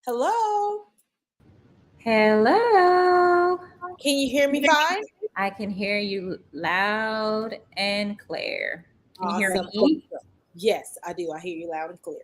Hello. Hello. Can you hear me fine? I can hear you loud and clear. Can you hear Awesome. me? Yes, I do. I hear you loud and clear.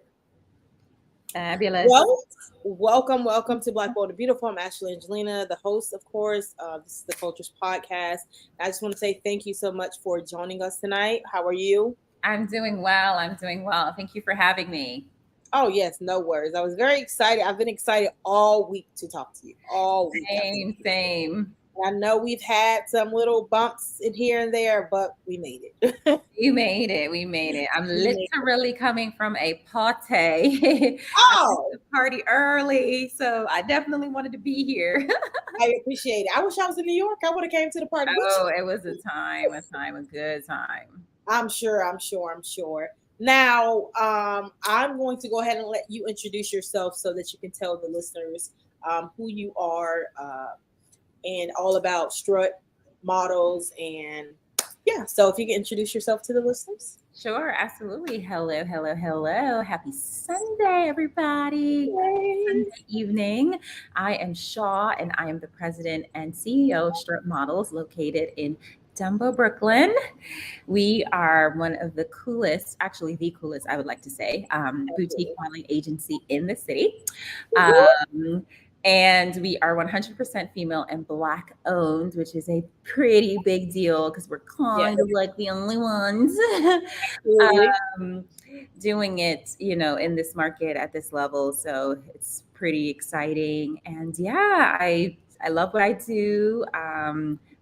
Fabulous. Well, welcome to BlckBold&Beautiful. I'm Ashley Angelina, the host, of course. This is the Cultures Podcast. I just want to say thank you so much for joining us tonight. How are you? I'm doing well. I'm doing well. Thank you for having me. Oh, yes, no worries. I was very excited. I've been excited all week to talk to you. All week. Same, same. I know we've had some little bumps in here and there, but we made it. We made it. We made it. I'm We made it. literally coming from a party. I went Oh, to party early, so I definitely wanted to be here. I appreciate it. I wish I was in New York. I would have came to the party with Oh, you. it was a good time. I'm sure. Now, I'm going to go ahead and let you introduce yourself so that you can tell the listeners who you are and all about strut models. And yeah, so if you can introduce yourself to the listeners. Sure, absolutely. Hello, hello, hello. Happy Sunday, everybody. Happy Yay. Sunday evening. I am Shaw, and I am the president and CEO of Strut Models located in Dumbo, Brooklyn. We are one of the coolest, actually, the coolest, I would like to say, boutique modeling agency in the city. Um, and we are 100% female and Black owned, which is a pretty big deal because we're Yes, kind of like the only ones absolutely. um, doing it, in this market at this level. So it's pretty exciting. And yeah, I love what I do.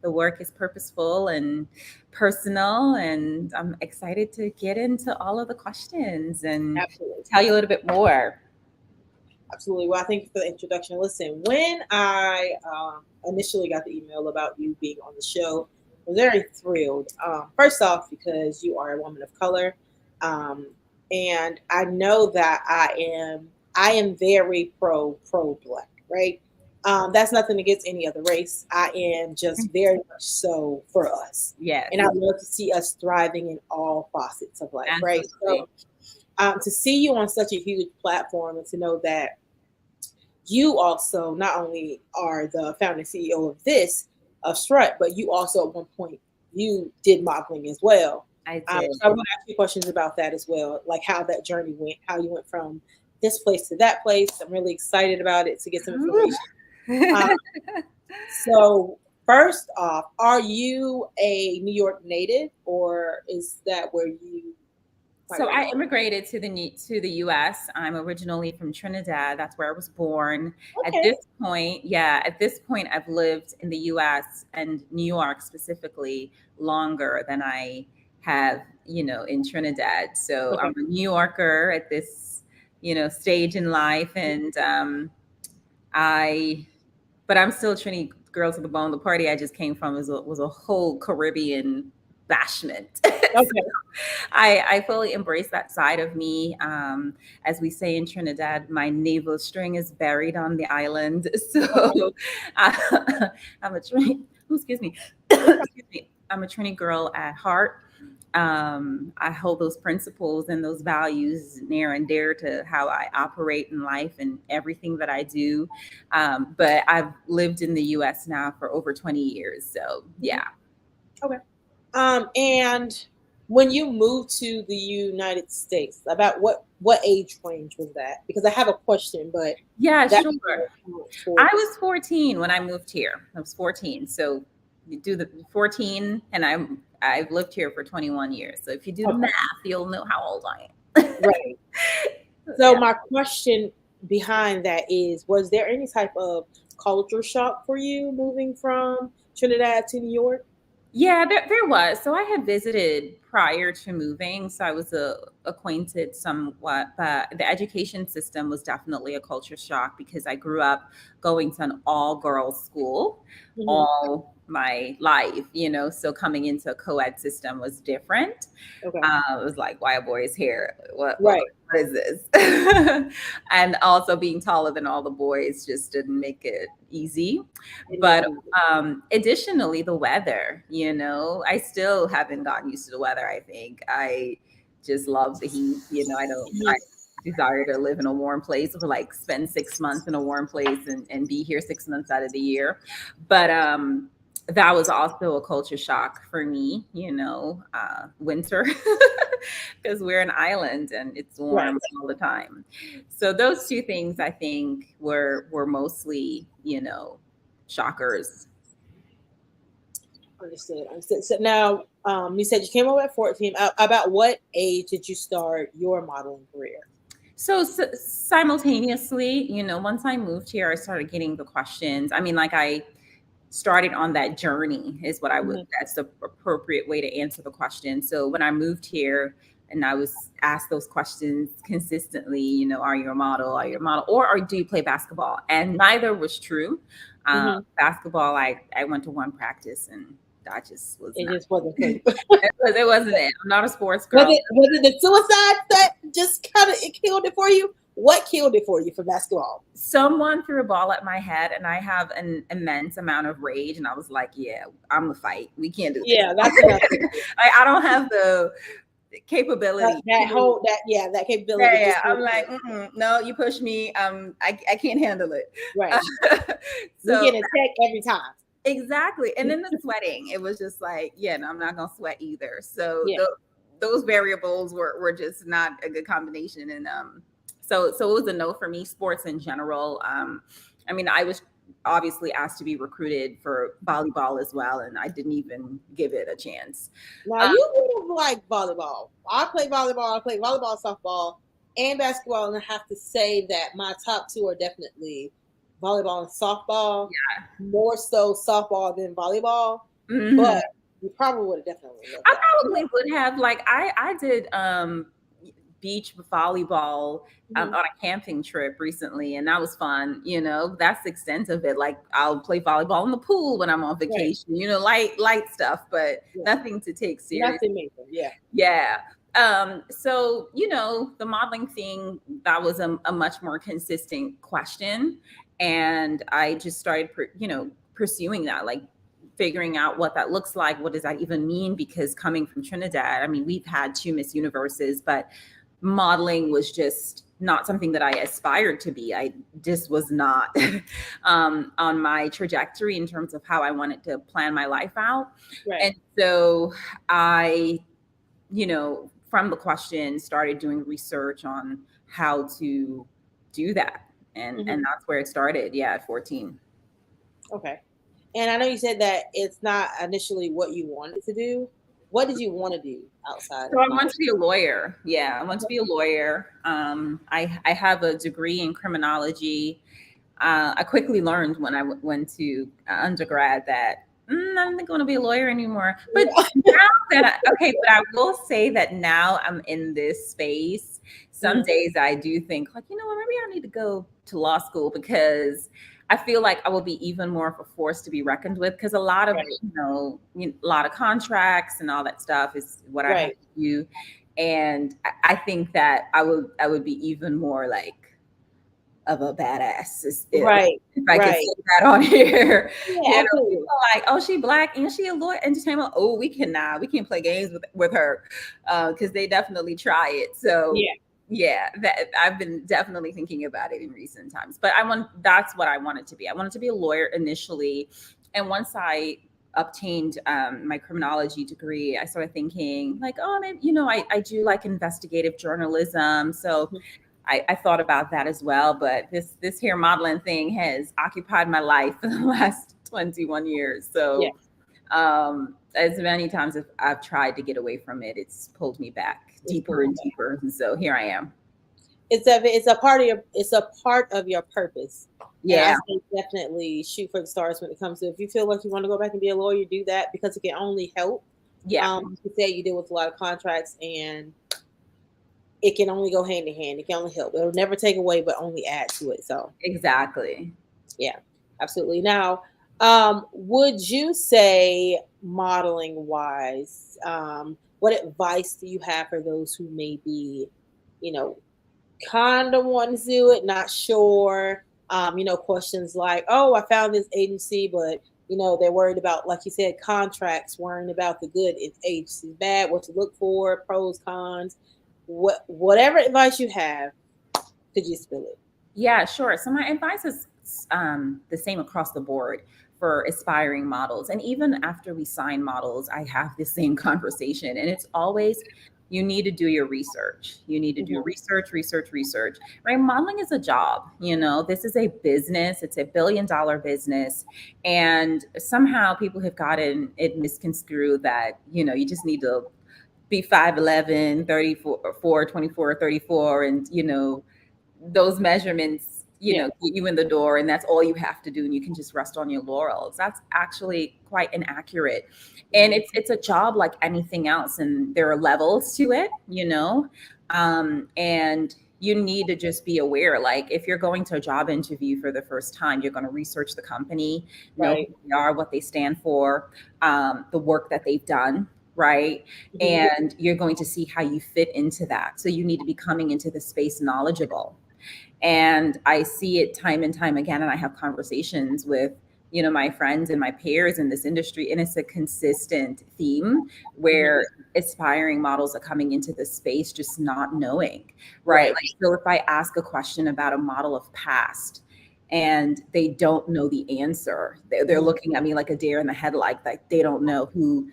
The work is purposeful and personal, and I'm excited to get into all of the questions and Absolutely. tell you a little bit more. Absolutely. Well, thank you for the introduction. Listen, when I initially got the email about you being on the show, I was very thrilled. First off, because you are a woman of color, um, and I know that I am very pro black, right? That's nothing against any other race. I am just very much so for us, Yes, and I love to see us thriving in all facets of life, right? absolutely. So to see you on such a huge platform and to know that you also not only are the founder and CEO of this of Strut, but you also at one point you did modeling as well. I did. So I want to ask you questions about that as well, like how that journey went, how you went from this place to that place. I'm really excited about it to get some information. Um, so first off, are you a New York native, or is that where you quite So I originally? immigrated to the U.S. I'm originally from Trinidad. That's where I was born. At Okay, this point, yeah, at this point, I've lived in the U.S. and New York specifically longer than I have, in Trinidad. So okay, I'm a New Yorker at this, stage in life, and I, but I'm still Trini girl to the bone. The party I just came from was a whole Caribbean bashment. So okay. I fully embrace that side of me. As we say in Trinidad, my navel string is buried on the island. Okay. So I'm a Trini, excuse me, Okay. excuse me. I'm a Trini girl at heart. I hold those principles and those values near and dear to how I operate in life and everything that I do. But I've lived in the US now for over 20 years. So, Mhm. yeah. Okay. And when you moved to the United States, about what age range was that? Because I have a question, but Yeah, that sure. for I was 14 when I moved here. I was 14. So you do the 14 and I've lived here for 21 years. So if you do the okay, math, you'll know how old I am. right. So Yeah. my question behind that is, was there any type of culture shock for you moving from Trinidad to New York? Yeah, there was. So I had visited prior to moving, so I was acquainted somewhat, but the education system was definitely a culture shock because I grew up going to an all girls school Hmm. all my life, so coming into a co-ed system was different. Okay, It was like, why are boys here? right. What is this? And also being taller than all the boys just didn't make it easy. It But wasn't. additionally, the weather, I still haven't gotten used to the weather. I think I just love the heat. I don't, Mhm. desire to live in a warm place, or like spend 6 months in a warm place and be here 6 months out of the year. But that was also a culture shock for me, winter, because we're an island and it's Right. warm all the time. So those two things I think were mostly, shockers. Understood. Understood. So now, you said you came over at 14. About what age did you start your modeling career? So, simultaneously, once I moved here, I started getting the questions. I mean, like I started on that journey is what I would, Mhm. that's the appropriate way to answer the question. So when I moved here and I was asked those questions consistently, are you a model? Are you a model? Or do you play basketball? And neither was true. Mhm. Basketball, I went to one practice and that just was It not, just wasn't for you. it wasn't it. I'm not a sports Was girl. it was it the suicide that just kind of it killed it for you? What killed it for you for basketball? Someone threw a ball at my head and I have an immense amount of rage. And I was like, yeah, I'm the fight. We can't do this. Yeah, that's enough. I don't have the capability. That Yeah, capability yeah. just I'm like, no, you push me. I can't handle it. right. You So get attacked every time. exactly. And then the sweating, it was just like, yeah, no, I'm not gonna sweat either. So Yeah. those variables were just not a good combination. And so it was a no for me. Sports in general. I mean, I was obviously asked to be recruited for volleyball as well, and I didn't even give it a chance. Now Um, you would have liked volleyball. I play volleyball. I play volleyball, softball, and basketball, and I have to say that my top two are definitely volleyball and softball. More so softball than volleyball, mhm. but you probably would have definitely loved I that. probably would have like I did beach volleyball Mhm. on a camping trip recently, and that was fun. That's the extent of it. Like I'll play volleyball in the pool when I'm on Right. vacation. Light stuff, but Yeah. nothing to take serious. Nothing major. Yeah. Yeah. So the modeling thing, that was a much more consistent question, and I just started pursuing that, like figuring out what that looks like. What does that even mean? Because coming from Trinidad, I mean, we've had two Miss Universes, but modeling was just not something that I aspired to be. I just was not on my trajectory in terms of how I wanted to plan my life out. Right. And so I, from the question, started doing research on how to do that. And Hmm. that's where it started. Yeah, at 14. Okay. And I know you said that it's not initially what you wanted to do. What did you want to do outside So of I want modeling? to be a lawyer. Yeah, I want to be a lawyer. I have a degree in criminology. I quickly learned when I went to undergrad that I'm not going to be a lawyer anymore. But now but I will say that now I'm in this space. Some Mhm. days I do think like, maybe I need to go to law school, because I feel like I will be even more of a force to be reckoned with, because a lot of, Right. a lot of contracts and all that stuff is what I have Right. to do. And I think that I would be even more like of a badass Right. if I could Right. say that on here. Yeah, People absolutely. are like, oh, she black and she a lawyer entertainment. Oh, we can't play games with her, because they definitely try it. So Yeah. yeah, that I've been definitely thinking about it in recent times. But that's what I wanted to be. I wanted to be a lawyer initially, and once I obtained my criminology degree, I started thinking like, oh, maybe I do like investigative journalism, so Mhm. I thought about that as well. But this here modeling thing has occupied my life for the last 21 years. Yeah. So as many times as I've tried to get away from it, it's pulled me back It's deeper cool. and deeper. And so here I am. It's a part of your purpose. And I Yeah. say definitely shoot for the stars when it comes to, if you feel like you want to go back and be a lawyer, do that because it can only help. Yeah. You say you deal with a lot of contracts and it can only go hand in hand. It can only help. It'll never take away, but only add to it. So Exactly. yeah, absolutely. Now, would you say modeling wise, what advice do you have for those who may be, you know, kind of want to do it, not sure? Questions like, oh, I found this agency, but they're worried about, like you said, contracts, worrying about the good agency, bad, what to look for, pros, cons. Whatever advice you have, Could you spill it? Yeah, sure. So my advice is the same across the board for aspiring models. And even after we sign models, I have the same conversation. And it's always, you need to do your research. You need to do Hmm. research, research, research, right? Modeling is a job. This is a business. It's a $1 billion business. And somehow people have gotten it misconstrued that, you just need to be 5'11", 34, 24, 34, and, those measurements, Yeah. get you in the door, and that's all you have to do, and you can just rest on your laurels. That's actually quite inaccurate. And Hmm. it's a job like anything else, and there are levels to it, and you need to just be aware. Like, if you're going to a job interview for the first time, you're going to research the company, know Right. who they are, what they stand for, the work that they've done, right? Hmm. And you're going to see how you fit into that. So you need to be coming into the space knowledgeable. And I see it time and time again. And I have conversations with, my friends and my peers in this industry. And it's a consistent theme Hmm. where aspiring models are coming into the space just not knowing, right? Right. Like, so if I ask a question about a model of past and they don't know the answer, they're Hmm. looking at me like a deer in the headlight, like they don't know who,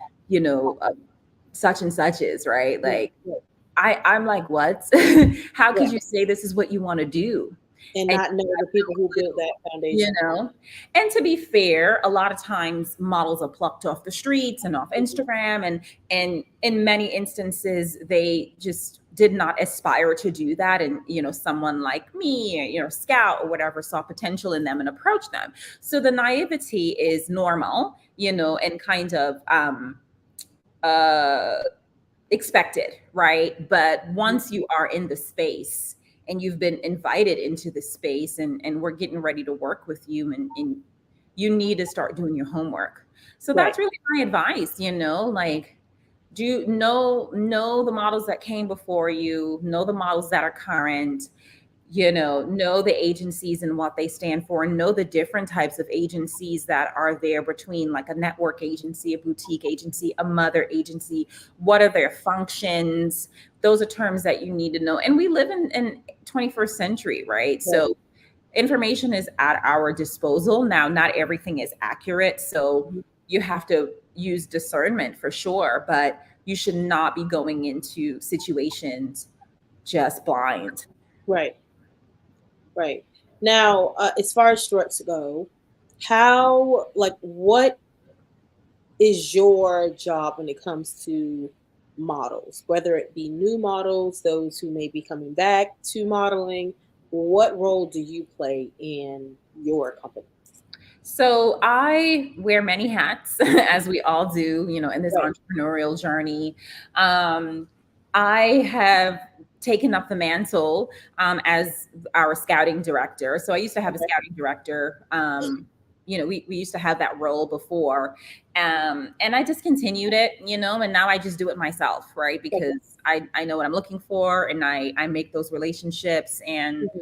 such and such is, right? Right. Like, Right. I'm like, what? How Yeah. could you say this is what you want to do? And And not know the people who built that you foundation. know, and to be fair, a lot of times models are plucked off the streets and off Mhm. Instagram, and in many instances they just did not aspire to do that. And someone like me, Scout or whatever, saw potential in them and approached them. So the naivety is normal, and kind of uh expected, right? But once you are in the space and you've been invited into the space, and we're getting ready to work with you, and you need to start doing your homework. So Right. that's really my advice, like, do know the models that came before you, know the models that are current, know the agencies and what they stand for, and know the different types of agencies that are there between, like, a network agency, a boutique agency, a mother agency. What are their functions? Those are terms that you need to know. And we live in 21st century, right? Right. So information is at our disposal. Now, not everything is accurate. So Mhm. you have to use discernment for sure, but you should not be going into situations just blind. Right. Right. Now, as far as struts go, how, like, what is your job when it comes to models, whether it be new models, those who may be coming back to modeling? What role do you play in your company? So I wear many hats, as we all do, in this Right. entrepreneurial journey. Um, I have taken up the mantle as our scouting director. So I used to have a Okay. scouting director. We used to have that role before, and I discontinued it, and now I just do it myself, right? Okay. Because I know what I'm looking for, and I make those relationships, and Mhm.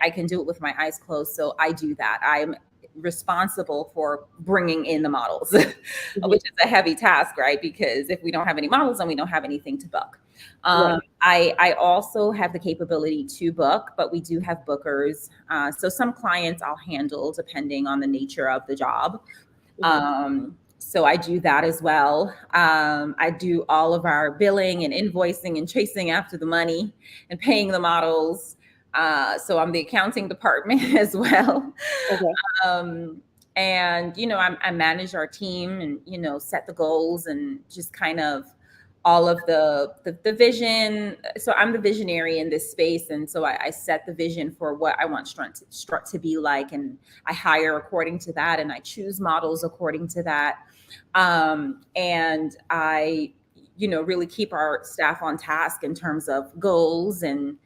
I can do it with my eyes closed. So I do that. I'm responsible for bringing in the models, Mhm. which is a heavy task, right? Because if we don't have any models, then we don't have anything to book. Right. I also have the capability to book, but we do have bookers. So some clients I'll handle depending on the nature of the job. Mhm. So I do that as well. I do all of our billing and invoicing and chasing after the money and paying the models. So I'm the accounting department as well. Okay. um, and I manage our team, and set the goals, and just kind of all of the vision. So I'm the visionary in this space, and so I set the vision for what I want Strut to be like, and I hire according to that, and I choose models according to that. And I really keep our staff on task in terms of goals and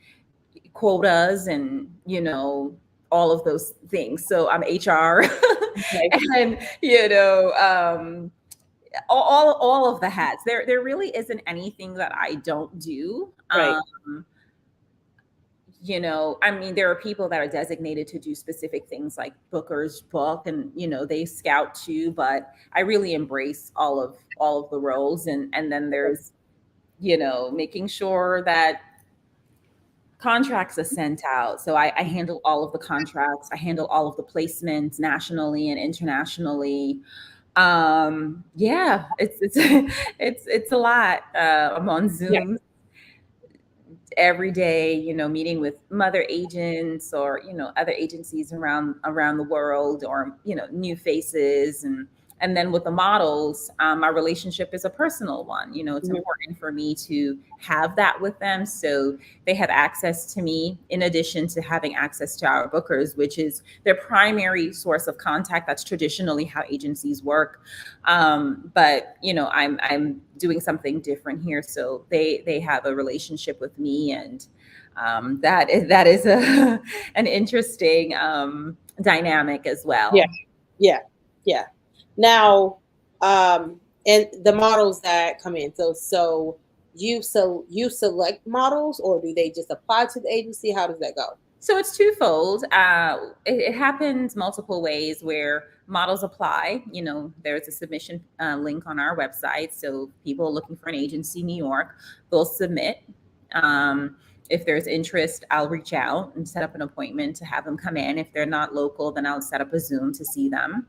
quotas, and all of those things. So I'm HR, Okay. and all of the hats. There really isn't anything that I don't do. Right. I mean, there are people that are designated to do specific things, like bookers book, and they scout too, but I really embrace all of the roles. And then Okay. there's making sure that contracts are sent out. So I handle all of the contracts. I handle all of the placements nationally and internationally. Yeah, it's it's a lot. I'm on Yeah. Zoom every day, meeting with mother agents or, other agencies around the world, or, new faces. And then with the models, my relationship is a personal one. It's Mhm. important for me to have that with them, so they have access to me in addition to having access to our bookers, which is their primary source of contact. That's traditionally how agencies work. But I'm doing something different here, so they have a relationship with me, and that is a an interesting dynamic as Yeah. well. Yeah. Yeah. Now, and the models that come in. So you select models, or do they just apply to the agency? How does that go? So it's twofold. It happens multiple ways where models apply. There's a submission link on our website. So people looking for an agency in New York, they'll submit. Um, if there's interest, I'll reach out and set up an appointment to have them come in. If they're not local, then I'll set up a Zoom to see them.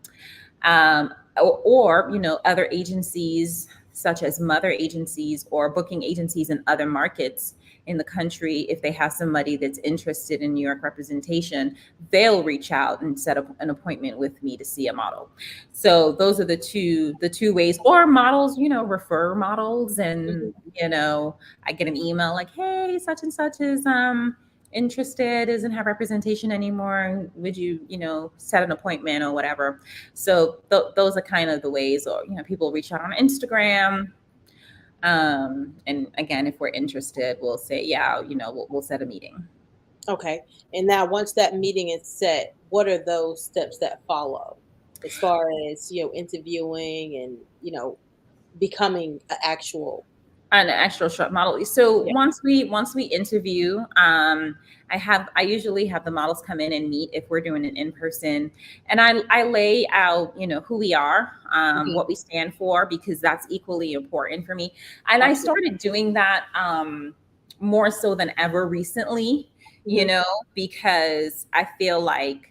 Or other agencies such as mother agencies or booking agencies in other markets in the country, if they have somebody that's interested in New York representation, they'll reach out and set up an appointment with me to see a model. So those are the two ways. Or models, refer models, and Mhm. I get an email like, hey, such and such is interested, doesn't have representation anymore, would you set an appointment or whatever. So those are kind of the ways. Or people reach out on Instagram, and again, if we're interested, we'll say, yeah, we'll set a meeting. Okay. And now, once that meeting is set, what are those steps that follow, as far as interviewing and becoming an actual? An actual short model. So Yeah. once we interview, I usually have the models come in and meet if we're doing it in person, and I lay out who we are, Mhm. what we stand for, because that's equally important for me. And I Absolutely. started doing that more so than ever recently, Hmm. because I feel like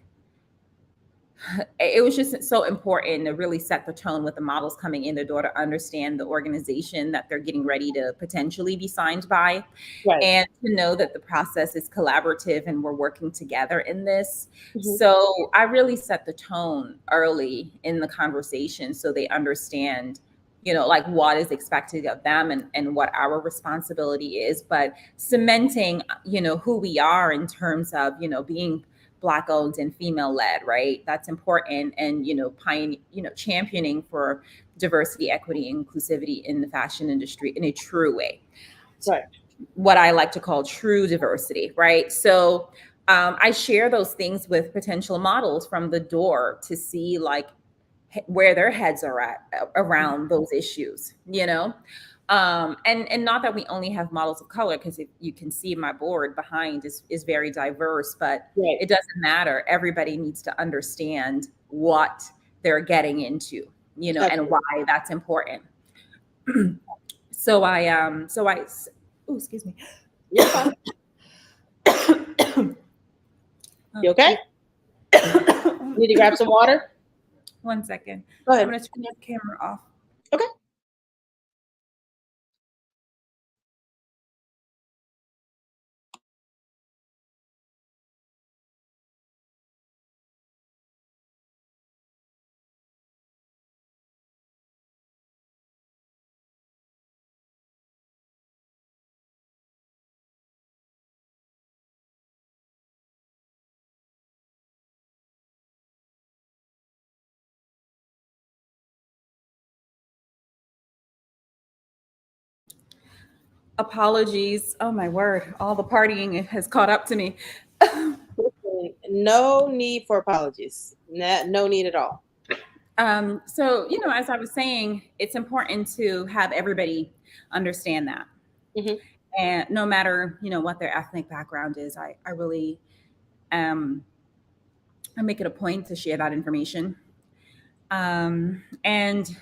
it was just so important to really set the tone with the models coming in the door, to understand the organization that they're getting ready to potentially be signed by, Right. and to know that the process is collaborative and we're working together in this. Hmm. So I really set the tone early in the conversation so they understand, like what is expected of them, and what our responsibility is, but cementing, who we are in terms of, being Black owned and female led, right? That's important. And championing for diversity, equity, inclusivity in the fashion industry in a true way, Right. what I like to call true diversity, right? So I share those things with potential models from the door to see, like, where their heads are at around those issues, and not that we only have models of color, because you can see my board behind is very diverse, but Right. it doesn't matter. Everybody needs to understand what they're getting into, and why Absolutely. that's important. So I oh, excuse me. You're fine. You Oh, okay? geez. You need to grab some water. One second. Go I'm ahead. going to turn the camera off. Okay. Apologies. Oh my word. All the partying has caught up to me. Listen, no need for apologies. No need at all. So, as I was saying, it's important to have everybody understand that. Hmm. And no matter, what their ethnic background is, I really, um, I make it a point to share that information. And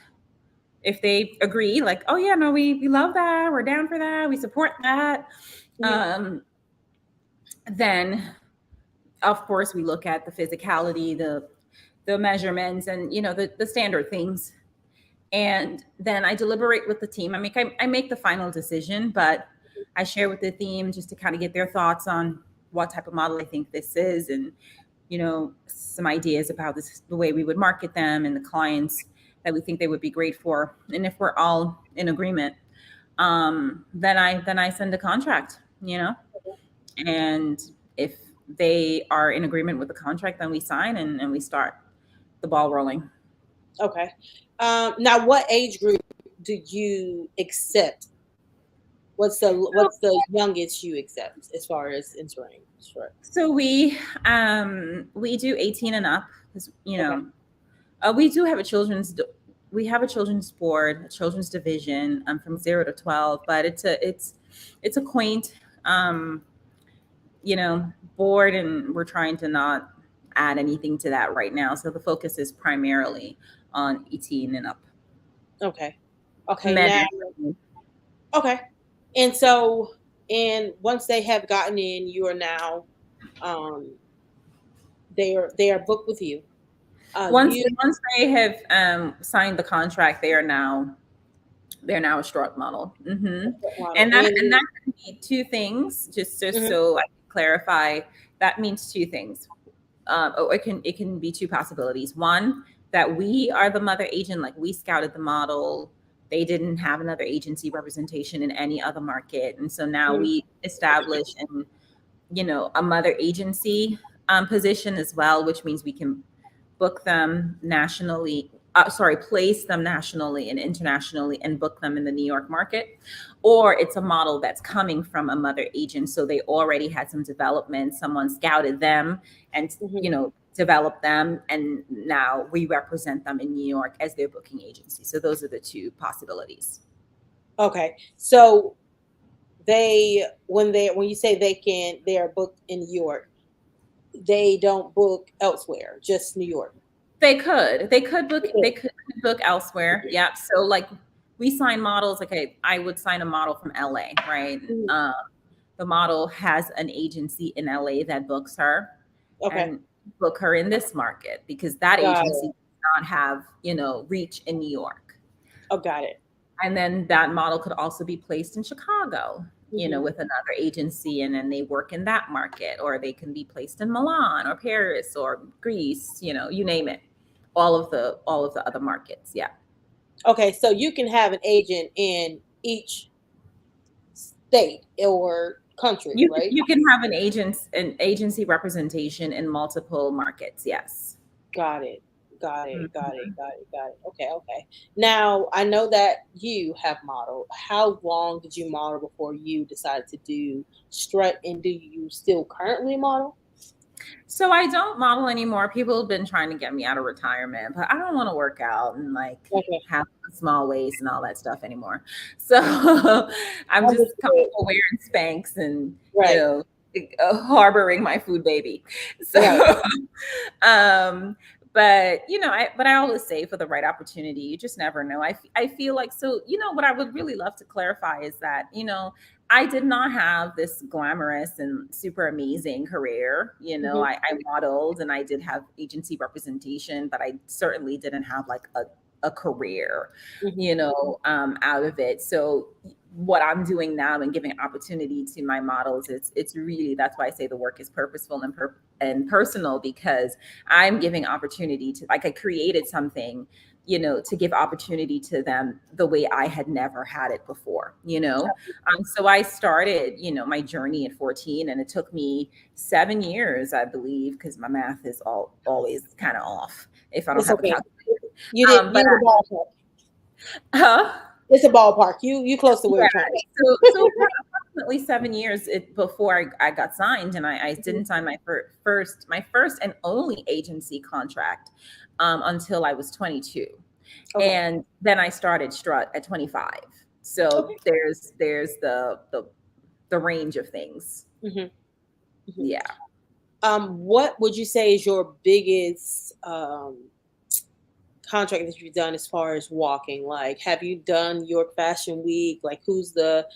if they agree, like, oh yeah, no, we love that, we're down for that, we support that, Hmm. um, then of course we look at the physicality, the measurements, and the standard things. And then I deliberate with the team. I make the final decision, but I share with the team just to kind of get their thoughts on what type of model I think this is, and some ideas about this, the way we would market them, and the clients that we think they would be great for. And if we're all in agreement, then I send a contract. And if they are in agreement with the contract, then we sign, and we start the ball rolling. Okay. Now, what age group do you accept? What's the youngest you accept as far as entering? Sure. So we do 18 and up, because Okay. we do have we have a children's board, a children's division, from 0 to 12, but it's a quaint board, and we're trying to not add anything to that right now. So the focus is primarily on 18 and up. Okay. Okay. Men Now. and women. Okay. And so, and once they have gotten in, you are now, um, they are booked with you. Once You once they have signed the contract, they're now a Strutt model. model And that and and that can be two things. Just mhm, so I can clarify, that means two things. Or it can be two possibilities. One, that we are the mother agent, like we scouted the model. They didn't have another agency representation in any other market, and so now mhm, we establish a mother agency position as well, which means we can book them nationally. Place them nationally and internationally, and book them in the New York market. Or it's a model that's coming from a mother agent, so they already had some development. Someone scouted them and mhm. developed them, and now we represent them in New York as their booking agency. So those are the two possibilities. Okay. So when you say they are booked in New York, they don't book elsewhere, just New York. They could book elsewhere. Yeah. So like we sign models, like I would sign a model from LA, right? Mhm. The model has an agency in LA that books her, Okay. and book her in this market, because that Got agency it. does not have, reach in New York. Oh, got it. And then that model could also be placed in Chicago, Hmm. with another agency, and then they work in that market. Or they can be placed in Milan or Paris or Greece, you name it. All of the other markets. Yeah. Okay. So you can have an agent in each state or country, You right? you can have an agency representation in multiple markets. Yes. Got it. Got it. Got it. Mhm. Got it. Got it. Okay. Okay. Now I know that you have modeled. How long did you model before you decided to do strut? And do you still currently model? So I don't model anymore. People have been trying to get me out of retirement, but I don't want to work out and like Okay. have a small waist and all that stuff anymore. So I'm just Understood. comfortable wearing Spanx and Right. harboring my food baby. So Right. um but I always say, for the right opportunity, you just never know. I feel like, so what I would really love to clarify is that I did not have this glamorous and super amazing career. Hmm. I modeled and I did have agency representation, but I certainly didn't have like a career, Hmm. out of it. So what I'm doing now and giving opportunity to my models, it's really, that's why I say the work is purposeful and personal, because I'm giving opportunity to, like, I created something, to give opportunity to them the way I had never had it before. So I started, my journey at 14, and it took me 7 years, I believe, because my math is always kind of off if I don't It's have a okay. calculator. You did. But You the ballpark. huh? It's a ballpark. You close to where Yeah. you're trying to be. So approximately 7 years before I got signed, and I Mhm. didn't sign my first and only agency contract until I was 22, Okay. and then I started Strut at 25. So Okay. there's the range of things. Hmm. Hmm. Yeah. What would you say is your biggest contract that you've done as far as walking? Like, have you done York Fashion Week? Like, who's the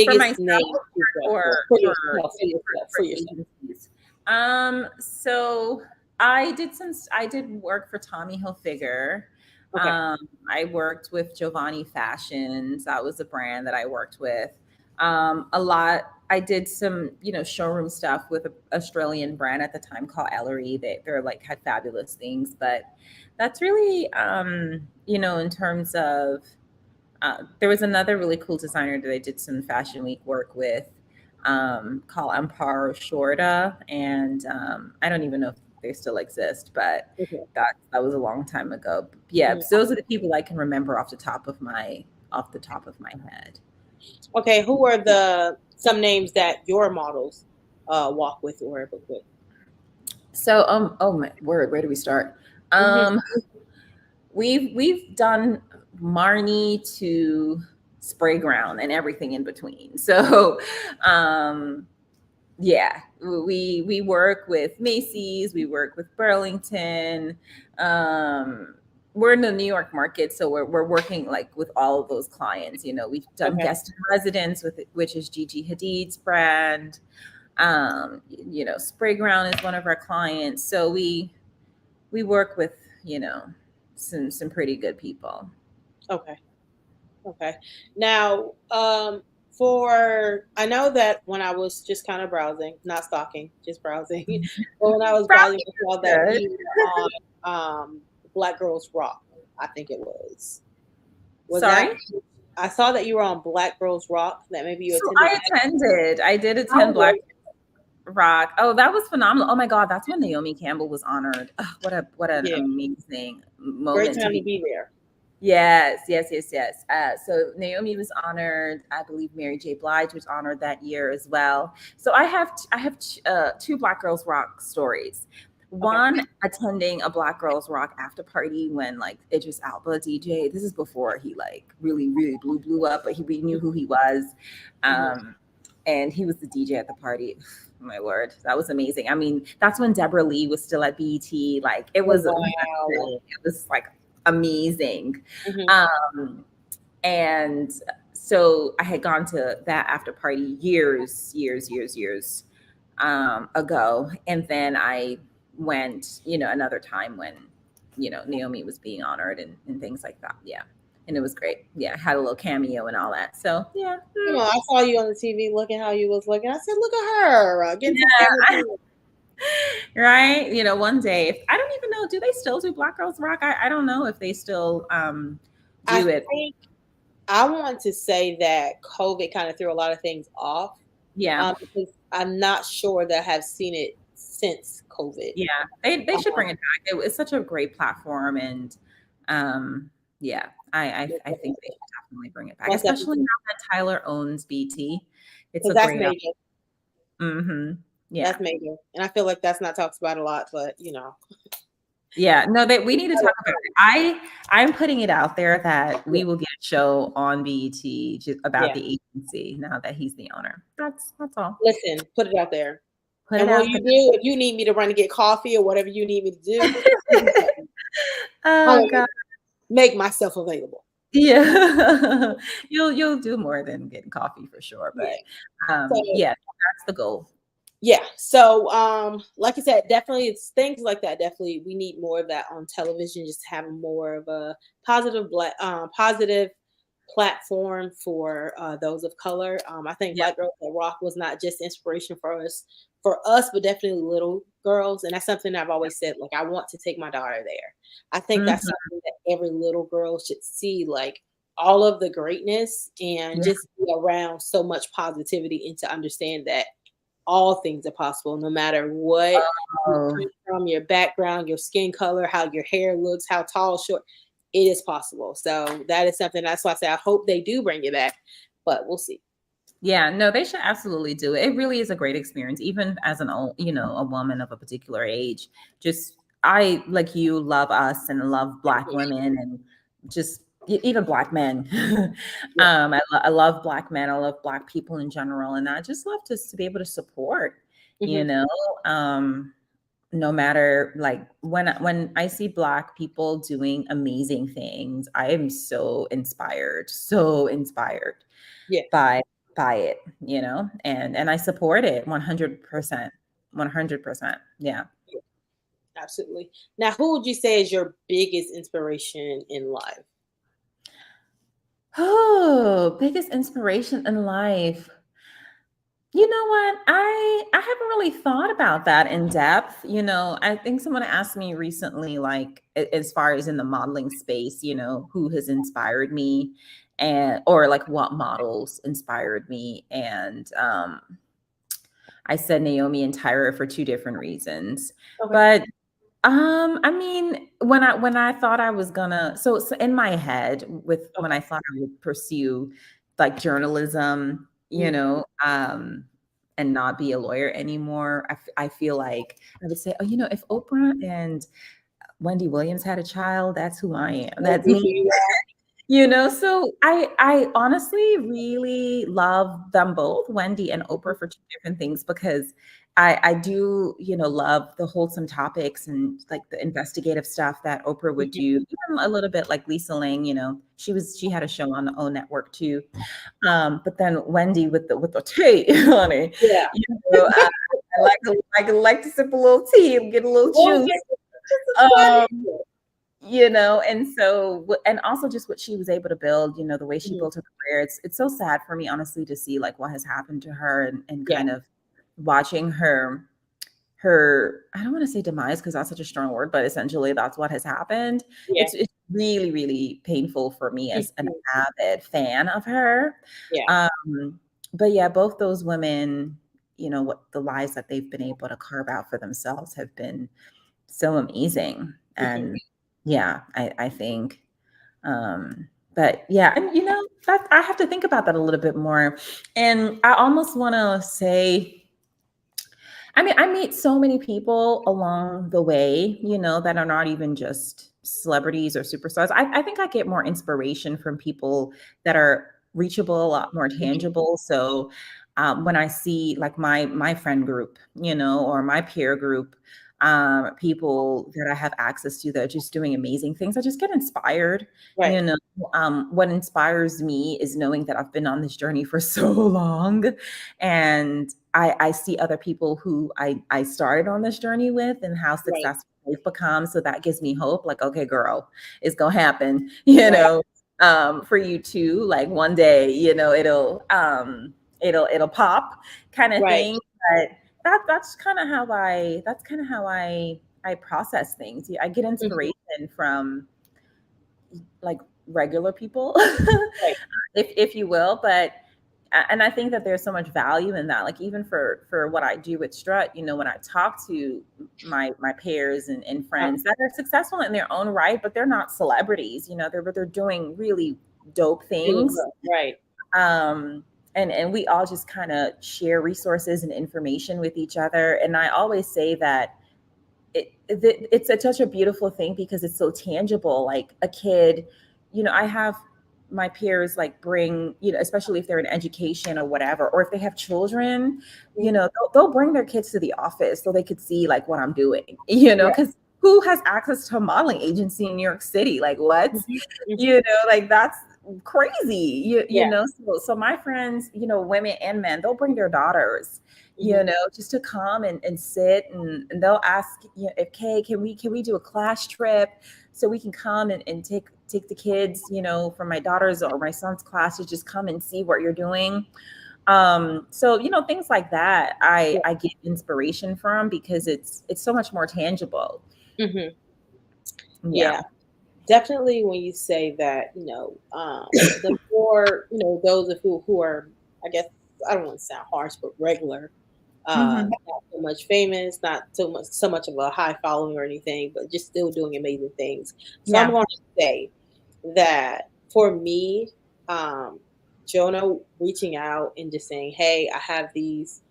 For biggest myself name you work or for? For for yourself, for yourself, for yourself. agencies? So I did work for Tommy Hilfiger. Okay. I worked with Giovanni Fashions. That was a brand that I worked with. A lot. I did some, showroom stuff with an Australian brand at the time called Ellery. They're like had fabulous things, but that's really, in terms of there was another really cool designer that I did some fashion week work with called Amparo Shorta. And I don't even know if they still exist, but Okay. that was a long time ago. Yeah, Mhm. so those are the people I can remember off the top of my head. Okay. Who are the some names that your models walk with or book with? So oh my word, where do we start? Hmm. Um we've done Marnie to Spray Ground and everything in between. So um yeah, we work with Macy's, we work with Burlington. um we're in the New York market, so we're working like with all of those clients. We've done Okay. guest in residence with which is Gigi Hadid's brand. Spray Ground is one of our clients, so we work with some pretty good people. Okay. Okay. Now, for I know that when I was just kind of browsing, not stalking, just browsing, but when I was browsing, Brownie I saw is that good. you were on Black Girls Rock. I think it was. Was that? Sorry. I saw that you were on Black Girls Rock. That maybe you So attended that. I did How attend Black was Rock. Oh, that was phenomenal. Oh my God, that's when Naomi Campbell was honored. Oh, what an it? Yeah, amazing great moment to time to be. be there. Yes, yes, yes, yes. So Naomi was honored. I believe Mary J. Blige was honored that year as well. So I have two Black Girls Rock stories. Okay. One, attending a Black Girls Rock after party when like Idris Elba DJ. This is before he like really really blew up, but we knew who he was. Mhm. Um, and he was the DJ at the party. My word, that was amazing. I mean, that's when Deborah Lee was still at BET. Like it Oh was wow. it was like amazing. Hmm. Um, and so I had gone to that after party years ago. And then I went, another time when, Naomi was being honored and things like that. Yeah. And it was great. Yeah. Had a little cameo and all that. So yeah. You know, I saw you on the TV looking how you was looking. I said, "Look at her getting some camera Yeah. time." Right. One day, if I don't even know, do they still do Black Girls Rock? I don't know if they still I do it. think I want to say that COVID kind of threw a lot of things off, Yeah. because I'm not sure that I have seen it since COVID. Yeah, they should Um, bring it back. It's such a great platform, and yeah, I think they should definitely bring it back, most especially definitely, now that Tyler owns BT. It's because a that's great. major. Yeah, That's major, and I feel like that's not talked about a lot. But yeah. No, that we need to talk about it. I'm putting it out there that yeah, we will get a show on BET just about yeah. the agency now that he's the owner. That's all. Listen, put it out there. Put And it what out you there. do, if you need me to run to get coffee or whatever you need me to do, you can tell me. Oh I'll God. make myself available. Yeah. You'll do more than getting coffee for sure, Yeah. but So yeah, that's the goal. yeah. So like I said, definitely it's things like that. Definitely we need more of that on television, just having more of a positive platform for those of color. I think Yeah. Black Girls That Rock was not just inspiration for us, but definitely little girls. And that's something I've always said, like I want to take my daughter there. I think that's Mhm. something that every little girl should see, like all of the greatness and Yeah. just be around so much positivity and to understand that all things are possible, no matter what you Oh, come from, your background, your skin color, how your hair looks, how tall, short, it is possible. So that is something that's why I say I hope they do bring it back, but we'll see. yeah. No, they should absolutely do it. It really is a great experience, even as an old, a woman of a particular age. Just I like you love us and love Black women and just even Black men. Yeah. I love Black men. I love Black people in general, and I just love to be able to support. You Hmm. know, um, no matter like when I see Black people doing amazing things, I am so inspired Yeah. by by it, and I support it 100%. 100%. Yeah. Yeah, absolutely. Now, who would you say is your biggest inspiration in life? Oh, biggest inspiration in life. You know what? I haven't really thought about that in depth. I think someone asked me recently, like as far as in the modeling space, who has inspired me, and or like what models inspired me. And I said Naomi and Tyra for two different reasons. Okay. But I mean, when I thought I was gonna, so in my head, with when Okay. I thought I would pursue like journalism, Mm. and not be a lawyer anymore, I feel like I would say, oh, if Oprah and Wendy Williams had a child, that's who I am. That'd That's be me. who you So I honestly really love them both, Wendy and are. Oprah, for two different things, because I do, love the wholesome topics and like the investigative stuff that Oprah would do, Mhm. even a little bit like Lisa Lang, she had a show on the O Network too. But then Wendy with the tea, honey, Yeah. I like to sip a little tea and get a little Well, juice. just a tiny Um, bit. and so and also just what she was able to build, the way she Mhm. built her career. It's so sad for me, honestly, to see like what has happened to her, and Yeah. kind of watching her I don't want to say demise, because that's such a strong word, but essentially that's what has happened. Yeah. It's really, really painful for me as an Mhm. avid fan of her. Yeah. um but yeah, both those women, what the lives that they've been able to carve out for themselves have been so amazing. Mhm. And yeah, I think, but yeah, and that I have to think about that a little bit more. And I almost want to say, I mean, I meet so many people along the way, that are not even just celebrities or superstars. I think I get more inspiration from people that are reachable, a lot more Mhm. tangible. So when I see like my friend group, or my peer group, people that I have access to that are just doing amazing things, I just get inspired. Right. You know, what inspires me is knowing that I've been on this journey for so long, and I see other people who I started on this journey with and how Right. successful they've become. So that gives me hope. Like, okay, girl, it's gonna happen, Right. for you too. Like one day, it'll pop, kind of Right. thing. But that's kind of how I process things. Yeah, I get Mhm. inspiration from like regular people, Right. if you will. But and I think that there's so much value in that. Like even for what I do with Strut, when I talk to my peers and Uh, friends that are successful in their own right, but they're not celebrities, they're doing really dope doing things. well. Right. Um, and we all just kind of share resources and information with each other. And I always say that it's such a beautiful thing because it's so tangible. Like a kid, I have my peers like bring, especially if they're in education or whatever, or if they have children, Mhm. they'll bring their kids to the office so they could see like what I'm doing, Right. because who has access to a modeling agency in New York City? Like what? Mhm. Mhm. Like that's crazy. You Yeah. know, so my friends, women and men, they'll bring their daughters, Mhm. just to come and sit, and they'll ask, if, okay, can we do a class trip so we can come and take the kids, from my daughter's or my son's class to just come and see what you're doing. So things like that Yeah. I get inspiration from because it's so much more tangible. Mhm. Yeah. Yeah. Definitely when you say that, the more, those of who are, I guess, I don't want to sound harsh, but regular, Hmm. not so much famous, not so much of a high following or anything, but just still doing amazing things. So I'm Yeah. going to say that for me, um, Jonah reaching out and just saying, "Hey, I have these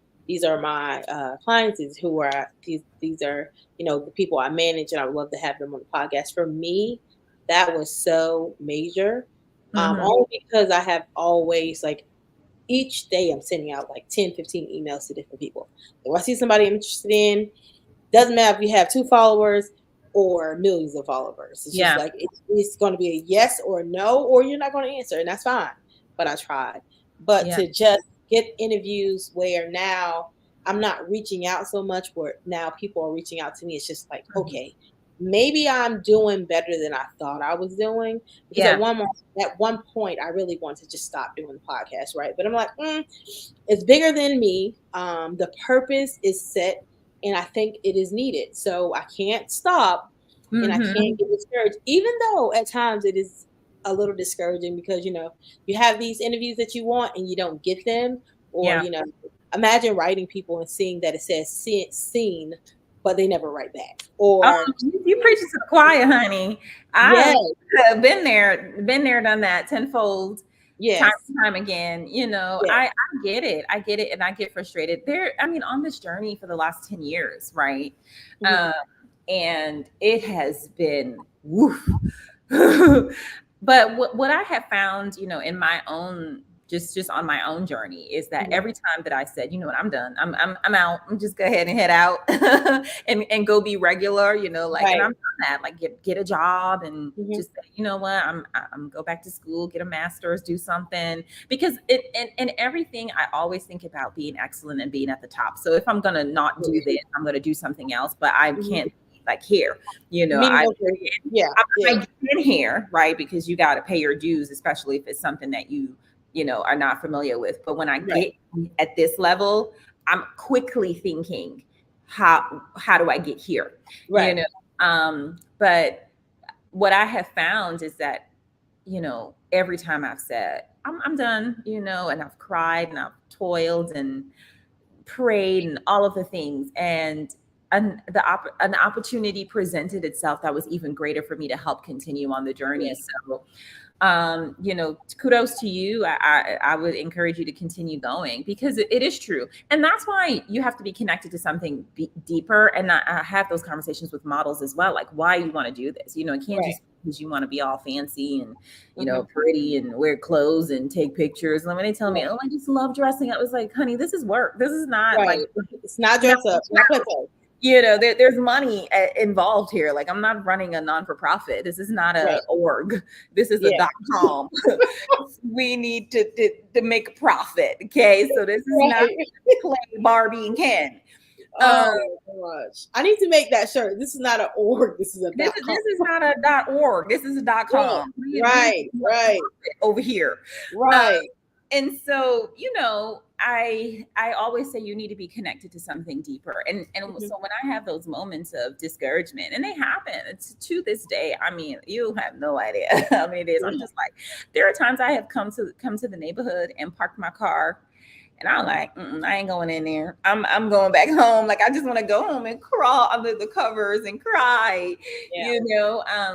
are my clients. These are the people I manage, and I would love to have them on the podcast." For me, that was so major, Hmm. only because I have always like each day I'm sending out like 10, 15 emails to different people. If I see somebody I'm interested in, doesn't matter if you have 2 followers or millions of followers. It's just Yeah. like it's going to be a yes or a no, or you're not going to answer, and that's fine. But I tried. But Yeah. to just get interviews where now I'm not reaching out so much, where now people are reaching out to me. It's just like, Mhm. okay, maybe I'm doing better than I thought I was doing. Because Yeah. at one point, I really wanted to just stop doing the podcast, right? But I'm like, it's bigger than me. The purpose is set, and I think it is needed. So I can't stop, and I can't Hmm. get discouraged, even though at times it is a little discouraging because you have these interviews that you want and you don't get them, or Yeah. imagine writing people and seeing that it says seen, but they never write back, Oh, or you preaching to the choir, honey. yes, I've been there, done that tenfold, time yes, and time again. yes, I get it. I get it, and I get frustrated. I mean, on this journey for the last 10 years, right? mhm, Um, and it has been woof. But what I have found, in my own just on my own journey is that mhm, every time that I said, you know what, I'm done. I'm out. I'm just go ahead and head out and go be regular, like, and right, I'm done that. Like get a job and mhm, just say, you know what, I'm go back to school, get a master's, do something. Because it and everything, I always think about being excellent and being at the top. So if I'm gonna not do this, I'm gonna do something else, but I mhm. can't be like here, Mediocre, yeah, I yeah, get in here, right? Because you got to pay your dues, especially if it's something that you are not familiar with. But when I right, get at this level, I'm quickly thinking, how do I get here? You right, know, but what I have found is that, every time I've said, I'm done, and I've cried and I've toiled and prayed and all of the things, and an opportunity presented itself that was even greater for me to help continue on the journey. yeah, So kudos to you. I would encourage you to continue going because it is true. And that's why you have to be connected to something deeper. And I have those conversations with models as well, like why you want to do this. It can't right, just because you want to be all fancy and, mhm, pretty and wear clothes and take pictures. And when they tell me, right, oh, I just love dressing, I was like, honey, this is work. This is not like, right. It's not no, dress up, not plateau. there's money involved here. Like I'm not running a non-for-profit. This is not a Right, org. This is a yeah, .com. We need to make a profit. Okay, so this is not right. play Barbie and Ken. Um, Oh my gosh, I need to make that shirt. This is not an org. This is a .com. this is not a .org. This is a Right, .com. We need right, to make right, profit over here. Um, right. and so I always say you need to be connected to something deeper, and Mhm, so when I have those moments of discouragement, and they happen, it's to this day, I mean, you have no idea how many days I'm yeah, just like, there are times I have come to the neighborhood and parked my car, and I'm like, I ain't going in there. I'm going back home. Like I just want to go home and crawl under the covers and cry, yeah.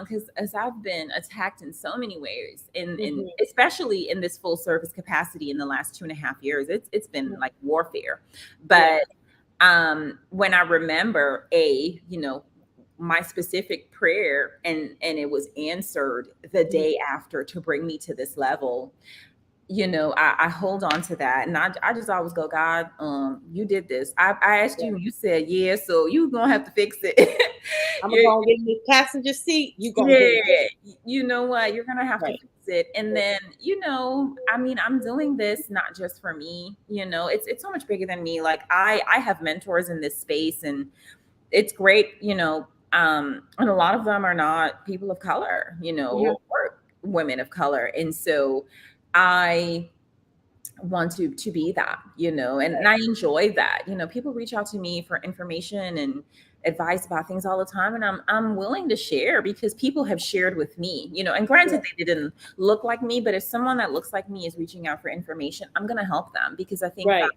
because as I've been attacked in so many ways, in Mhm, especially in this full service capacity in the last 2.5 years, it's been mhm, like warfare. yeah, But when I remember my specific prayer and it was answered the mhm, day after to bring me to this level, I hold on to that. And I just always go, God, you did this. I asked yeah. you, you said, yeah, so you gonna have to fix it. I'm gonna You're, go and get in this passenger seat. You gonna get in there, yeah, you know what? You're gonna have to right? fix it. And then, I mean, I'm doing this not just for me, it's so much bigger than me. Like I have mentors in this space and it's great, and a lot of them are not people of color, Yeah, or women of color. And so I want to be that, and I enjoy that. People reach out to me for information and advice about things all the time, and I'm willing to share because people have shared with me, and yeah, granted they didn't look like me, but if someone that looks like me is reaching out for information, I'm going to help them because I think that right.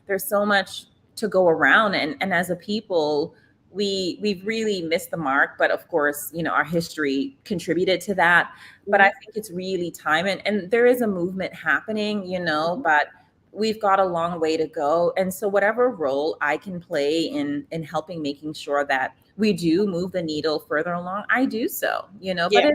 there's so much to go around, and as a people we've really missed the mark, but of course, our history contributed to that. But I Mhm, think it's really time, and there is a movement happening, mhm, but we've got a long way to go. And so whatever role I can play in helping making sure that we do move the needle further along, I do so, yeah,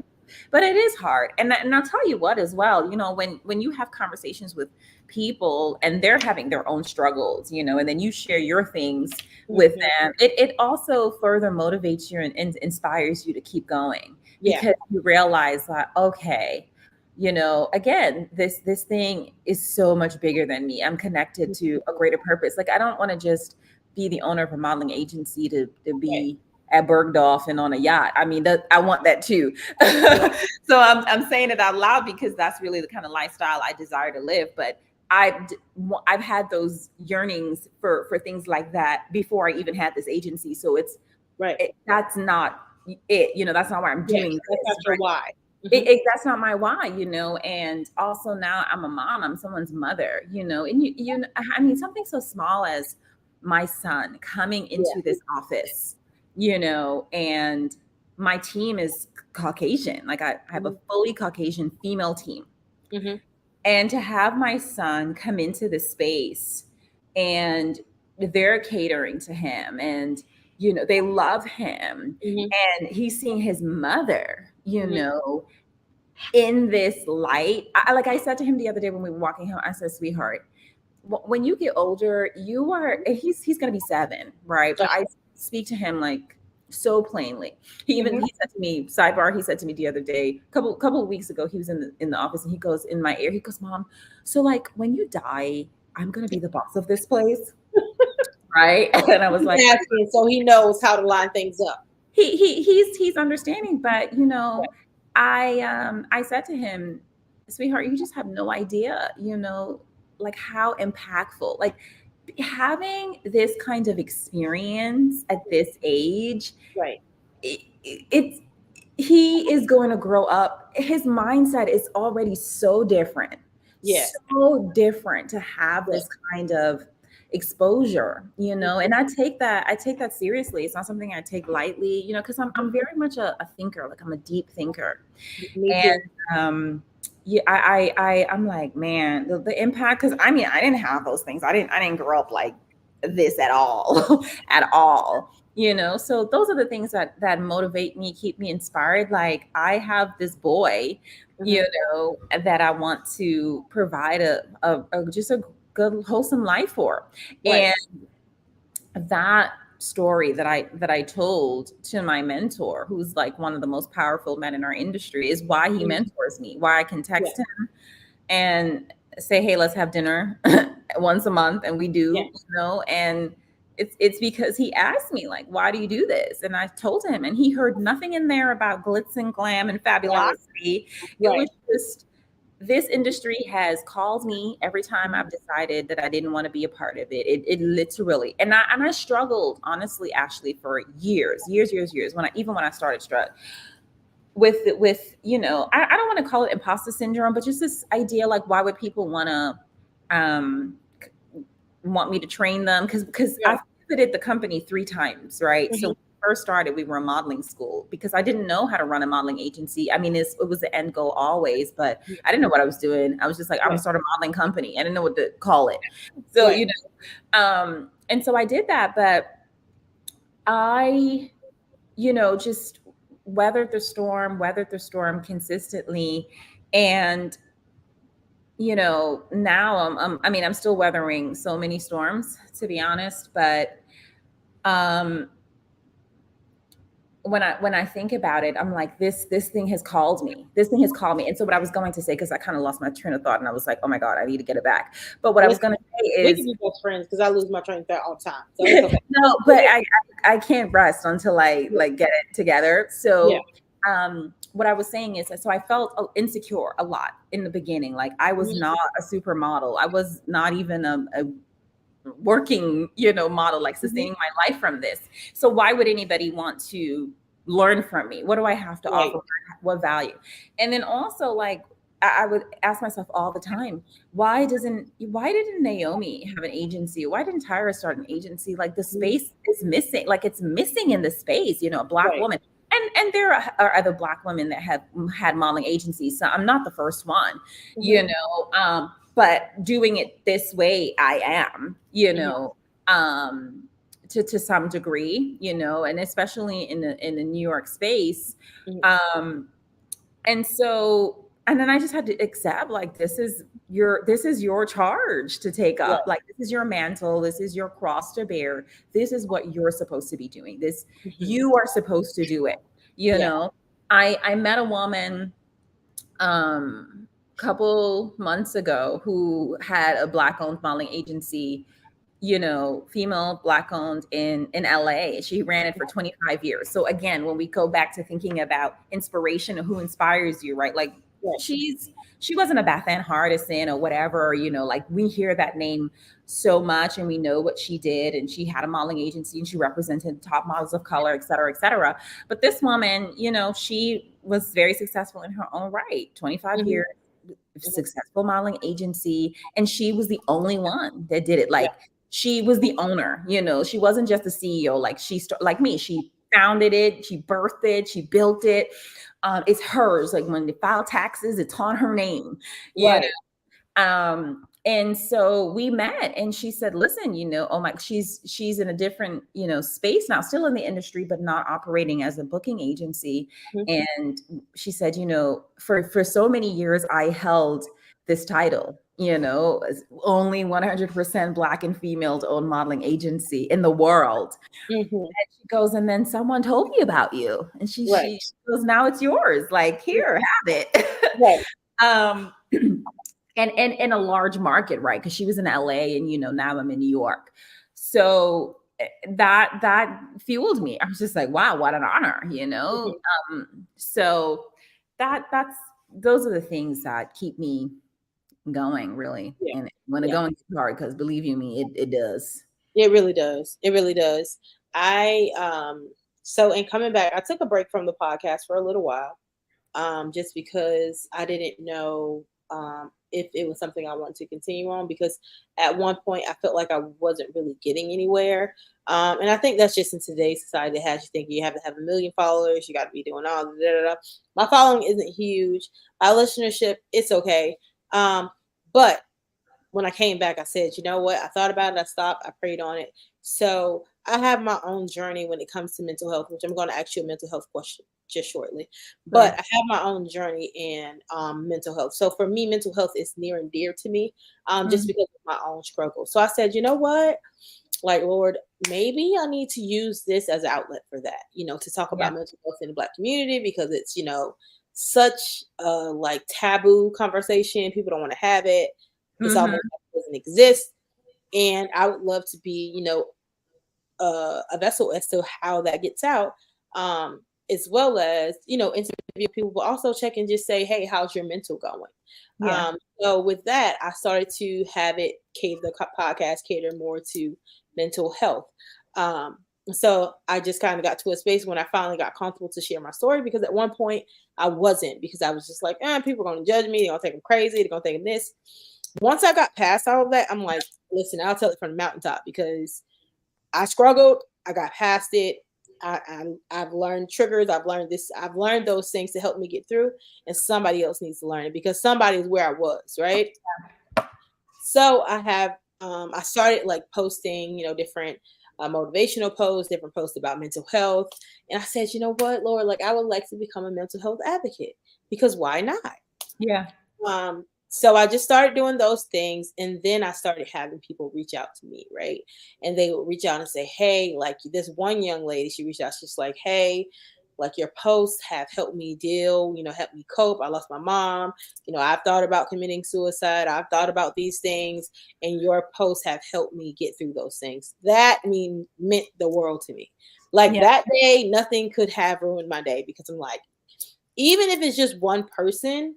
but it is hard. And I'll tell you what as well, when you have conversations with people and they're having their own struggles, and then you share your things with mhm, them, it also further motivates you and inspires you to keep going yeah, because you realize that, okay, again, this thing is so much bigger than me. I'm connected to a greater purpose. Like, I don't want to just be the owner of a modeling agency to Right. be at Bergdorf and on a yacht. I mean, I want that too. Right. So I'm saying it out loud because that's really the kind of lifestyle I desire to live. But I've had those yearnings for things like that before I even had this agency. So Right. that's not it. That's not why I'm Yes. doing That's this. not your why. That's not my why, and also now I'm a mom, I'm someone's mother, and I mean, something so small as my son coming Yeah. into this office, and my team is Caucasian. Like, I have a fully Caucasian female team. Mm-hmm. And to have my son come into the space and they're catering to him, and they love him, Mm-hmm. and he's seeing his mother, Mm-hmm. in this light. Like I said to him the other day when we were walking home, I said, sweetheart, when you get older, he's going to be 7, right? But Okay. I speak to him like so plainly. He Mm-hmm. said to me, sidebar, he said to me the other day, couple of weeks ago, he was in the office, and he goes in my ear, he goes, Mom, so like when you die, I'm going to be the boss of this place, right? And I was like, He's asking, so he knows how to line things up. he's understanding, but I said to him, sweetheart, you just have no idea, like how impactful, like having this kind of experience at this age, Right. it's he is going to grow up. His mindset is already Yes. so different to have Right. this kind of exposure, and I take that seriously. It's not something I take lightly, because I'm very much a thinker. Like, I'm a deep thinker. Me And too. yeah, I'm like, man, the impact, because I mean, I didn't have those things. I didn't grow up like this at all. At all. So those are the things that motivate me, keep me inspired. Like, I have this boy, Mm-hmm. that I want to provide just a good, wholesome life for. Right. And that story that I told to my mentor, who's like one of the most powerful men in our industry, is why he Mm-hmm. mentors me, why I can Yeah. text him and say, hey, let's have dinner once a month, and we Yeah. do, and it's because he asked me, like, why do you do this? And I told him, and he heard nothing in there about glitz and glam and Right. fabulosity. It Right. was just, this industry has called me every time I've decided that I didn't want to be a part of it. It literally, and I struggled, honestly, Ashley, for years. When I started Strut, with I don't want to call it imposter syndrome, but just this idea, like, why would people um, want me to train them? Because Right. I've pivoted the company 3 times, right? So Mm-hmm. when we first started, we were a modeling school because I didn't know how to run a modeling agency. I mean, it was the end goal always, but I didn't know what I was doing. I was just like, I'm gonna Right. start a modeling company. I didn't know what to call it. So, Right. and so I did that, but I, just weathered the storm consistently. And now I mean, I'm still weathering so many storms, to be honest, but um when I think about it, I'm like, this thing has called me. This thing has called me. And so what I was going to say, because I kind of lost my train of thought, and I was like, oh my God, I need to get it back. But what I was Listen, going to say we can is, be best friends because I lose my train of thought all the time. So it's okay. no, but I can't rest until I Yeah. like get it together. Yeah. So what I was saying is, so I felt insecure a lot in the beginning. Like, I was Mm-hmm. not a supermodel. I was not even a working, model, like Mm-hmm. sustaining my life from this. So why would anybody want to learn from me? What do I have to Right. offer? What value? And then also, like, I would ask myself all the time, why didn't Naomi have an agency? Why didn't Tyra start an agency? Like, the Mm-hmm. space is missing. Like, it's missing in the space, a Black Right. woman. And there are other Black women that have had modeling agencies. So I'm not the first one, Mm-hmm. but doing it this way, I am, Mm-hmm. to some degree, and especially in the New York space. Mm-hmm. Um, and so, and then I just had to accept, like, this is your charge to take Right. up. Like, this is your mantle. This is your cross to bear. This is what you're supposed to be doing. Mm-hmm. You are supposed to do it. Yeah. I met a woman couple months ago who had a Black owned modeling agency, female Black owned in LA. She ran it for 25 years. So again, when we go back to thinking about inspiration and who inspires you, right? Like Right. she wasn't a Beth Ann Hardison or whatever, like we hear that name so much and we know what she did, and she had a modeling agency and she represented top models of color, et cetera, et cetera. But this woman, she was very successful in her own right. 25 Mhm. years, Mhm. successful modeling agency, and she was the only one that did it. Yeah. Like she was the owner, she wasn't just the CEO. Like like me, she founded it, she birthed it, she built it. It's hers. Like when they file taxes, it's on her name, you Right. and so we met, and she said, listen, oh my, she's in a different, space now, still in the industry, but not operating as a booking agency. Mhm. And she said, for so many years, I held this title, as only 100% Black and females owned modeling agency in the world. Mhm. And she goes, and then someone told me about you. And she Right. goes, now it's yours. Like, here, have it. Right. um, and in a large market, right? Because she was in LA, and now I'm in New York. So that fueled me. I was just like, wow, what an honor. Mhm. So that's those are the things that keep me going, really. Yeah. And when it Yeah. going too hard, because believe you me, it does. It really does. It really does. I so in coming back, I took a break from the podcast for a little while, just because I didn't know if it was something I wanted to continue on. Because at one point I felt like I wasn't really getting anywhere, and I think that's just in today's society that has you think you have to have a million followers, you got to be doing all the da, da, da. My following isn't huge. My listenership, it's okay, but when I came back, I said, you know what? I thought about it. I stopped. I prayed on it. So I have my own journey when it comes to mental health, which I'm going to ask you a mental health question just shortly. But Sure. I have my own journey in mental health. So for me, mental health is near and dear to me, just Mhm. because of my own struggle. So I said, you know what? Like, Lord, maybe I need to use this as an outlet for that, to talk Yeah. about mental health in the Black community, because it's, such a like taboo conversation. People don't want to have it. It's Hmm. almost like it doesn't exist. And I would love to be, a vessel as to how that gets out, as well as, interview people, but also check and just say, hey, how's your mental going? Yeah. So with that, I started to have it podcast cater more to mental health. Um, so I just kind of got to a space when I finally got comfortable to share my story, because at one point I wasn't, because I was just like, people are going to judge me. They're going to think I'm crazy. They're going to think I'm this. Once I got past all of that, I'm like, listen, I'll tell it from the mountaintop, because I struggled. I got past it. I've learned triggers. I've learned this. I've learned those things to help me get through, and somebody else needs to learn it, because somebody is where I was, right? So I have I started like posting, different motivational posts, different posts about mental health, and I said, you know what, Lord, like I would like to become a mental health advocate, because why not? Yeah. So I just started doing those things, and then I started having people reach out to me, right? And they would reach out and say, hey, like this one young lady, she reached out, she's like, hey, like your posts have helped me deal, help me cope. I lost my mom. I've thought about committing suicide. I've thought about these things, and your posts have helped me get through those things. That meant the world to me. Like Yeah. that day, nothing could have ruined my day, because I'm like, even if it's just one person,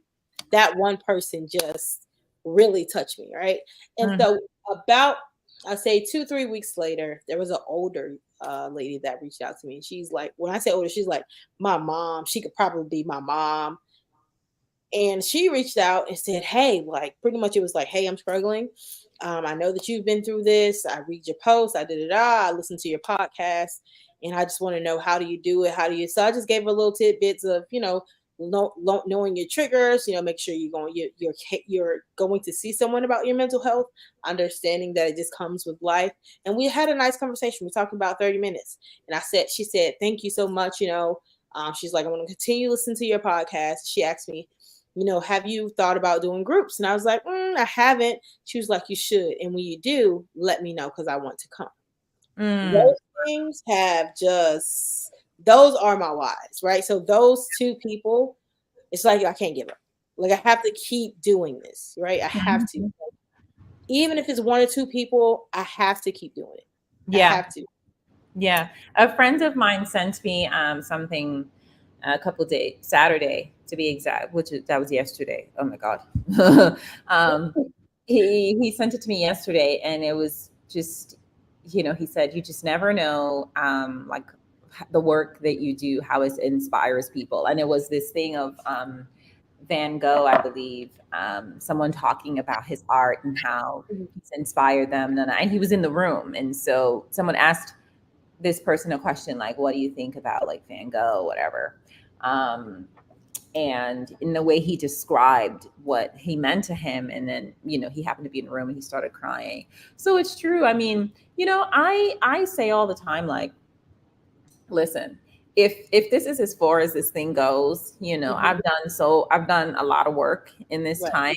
that one person just really touched me, right? And Mhm. so about, I say 2, 3 weeks later, there was an older lady that reached out to me. And she's like, when I say older, she's like my mom. She could probably be my mom. And she reached out and said, hey, like pretty much it was like, hey, I'm struggling. I know that you've been through this. I read your posts. I did it all. I listened to your podcast. And I just want to know, how do you do it? How do you? So I just gave her little tidbits of, knowing your triggers. Make sure you're going to see someone about your mental health, understanding that it just comes with life. And we had a nice conversation. We talked about 30 minutes. And she said, thank you so much. She's like, I'm going to continue listening to your podcast. She asked me, have you thought about doing groups? And I was like, I haven't. She was like, you should. And when you do, let me know, because I want to come. Mm. Those things those are my whys, right? So those two people, it's like I can't give up. Like I have to keep doing this, right? I have to. Mhm. Even if it's one or two people, I have to keep doing it. I Yeah. have to. Yeah. A friend of mine sent me something a couple days, Saturday to be exact, that was yesterday. Oh my God. um, he sent it to me yesterday, and it was just, he said, you just never know, like the work that you do, how it inspires people. And it was this thing of Van Gogh, I believe, someone talking about his art and how Mhm. he's inspired them. And he was in the room. And so someone asked this person a question like, what do you think about like Van Gogh, whatever? Um, and in the way he described what he meant to him, and then he happened to be in the room and he started crying. So it's true. I mean, I say all the time, like, listen, if this is as far as this thing goes, Mhm. I've done a lot of work in this Right.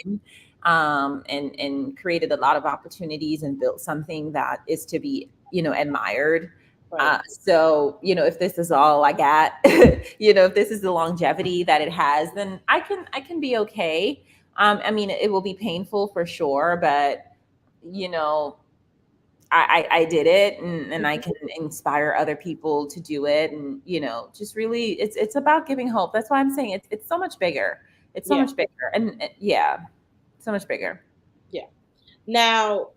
time, and created a lot of opportunities and built something that is to be admired. Right. So if this is all I got, if this is the longevity that it has, then I can be okay. I mean, it will be painful for sure, but you know I did it, and I Mhm. can inspire other people to do it. And, just really, it's about giving hope. That's why I'm saying it's so much bigger. It's so Yeah. much bigger. And yeah, so much bigger. Yeah. Now,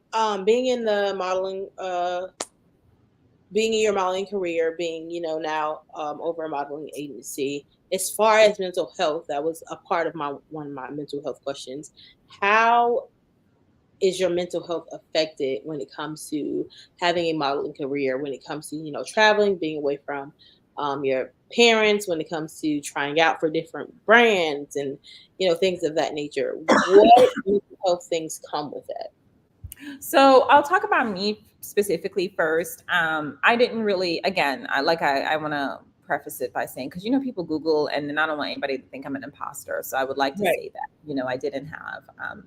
being in the modeling, being in your modeling career, being now over a modeling agency, as far as mental health, that was a part of my one of my mental health questions. How is your mental health affected when it comes to having a modeling career, when it comes to traveling, being away from your parents, when it comes to trying out for different brands and things of that nature? What mental health things come with that? So I'll talk about me specifically first. I didn't really, again, I want to preface it by saying, because people Google, and then I don't want anybody to think I'm an imposter. So I would like to Right. say that I didn't have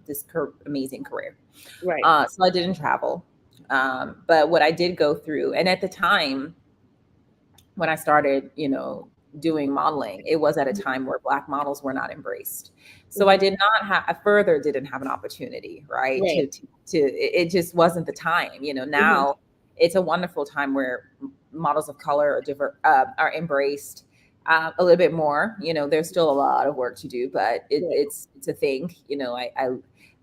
this amazing career. Right. So I didn't travel. But what I did go through, and at the time when I started, doing modeling, it was at a time where Black models were not embraced. So I Mhm. did not have, I further didn't have an opportunity, right? Right. It just wasn't the time. Mhm. Now it's a wonderful time where models of color are embraced a little bit more. There's still a lot of work to do, but Right. it's a thing.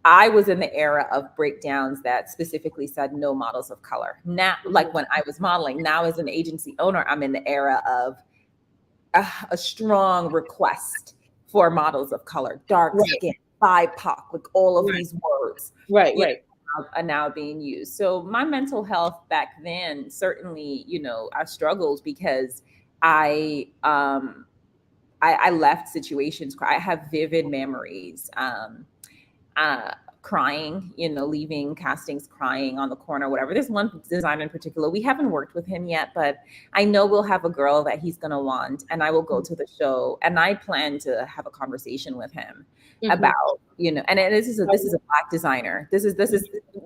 I was in the era of breakdowns that specifically said no models of color. Now, like Mhm. when I was modeling, now as an agency owner, I'm in the era of a strong request for models of color, dark Right. skin, BIPOC, like all of Right. these words, Right. you Right. are now being used. So my mental health back then, certainly, I struggled because I um I left situations. I have vivid memories. Uh, Crying, leaving castings, crying on the corner, whatever. There's one designer in particular. We haven't worked with him yet, but I know we'll have a girl that he's going to want, and I will go to the show, and I plan to have a conversation with him Mhm. about, and this is a Black designer. This is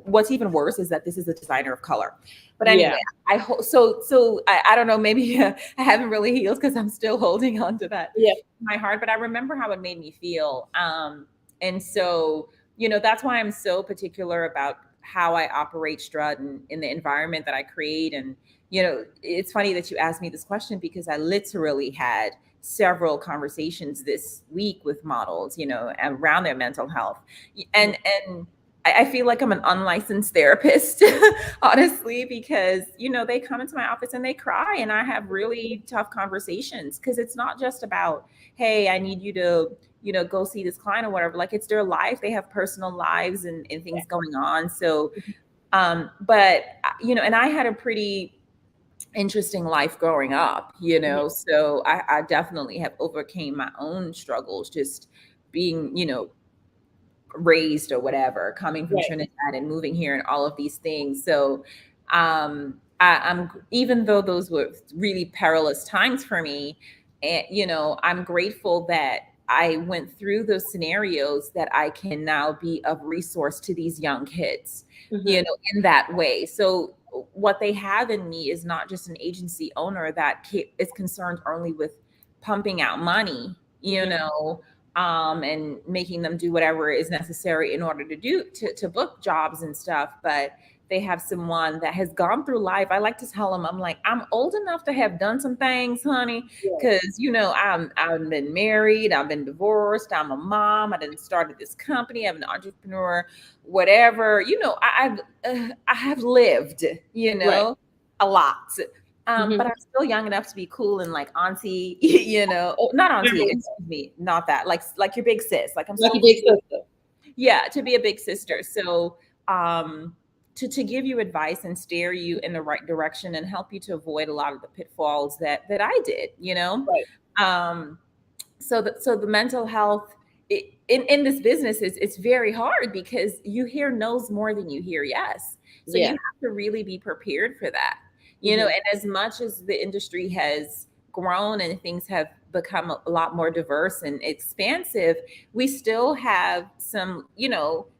what's even worse is that this is a designer of color. But Yeah. anyway, I hope so. I don't know. Maybe I haven't really healed because I'm still holding on to that Yeah. in my heart. But I remember how it made me feel. And so that's why I'm so particular about how I operate Strut and in the environment that I create. And it's funny that you asked me this question because I literally had several conversations this week with models, around their mental health. Mhm. And I feel like I'm an unlicensed therapist, honestly, because they come into my office and they cry, and I have really tough conversations because it's not just about, hey, I need you to go see this client or whatever. Like, it's their life. They have personal lives and Yeah. things going on. So, but and I had a pretty interesting life growing up, Mhm. so I definitely have overcame my own struggles just being, raised or whatever, coming from Right. Trinidad and moving here and all of these things. So I'm, even though those were really perilous times for me, and I'm grateful that I went through those scenarios, that I can now be of resource to these young kids, Mhm. in that way. So what they have in me is not just an agency owner that is concerned only with pumping out money, Mhm. and making them do whatever is necessary in order to book jobs and stuff. But they have someone that has gone through life. I like to tell them, I'm like, I'm old enough to have done some things, honey, Yes. because I've been married, I've been divorced, I'm a mom, I didn't started this company, I'm an entrepreneur, whatever. I have lived, Right. a lot. Mm-hmm. But I'm still young enough to be cool and like auntie, oh, not auntie, excuse me, not that, like your big sis. Like I'm Like still a big cool, sister. yeah, to be a big sister. So to give you advice and steer you in the right direction and help you to avoid a lot of the pitfalls that I did, Right. Um, so the mental health in this business is it's very hard because you hear no's more than you hear yes. So you Yeah. have to really be prepared for that. Mm-hmm. And as much as the industry has grown and things have become a lot more diverse and expansive, we still have some,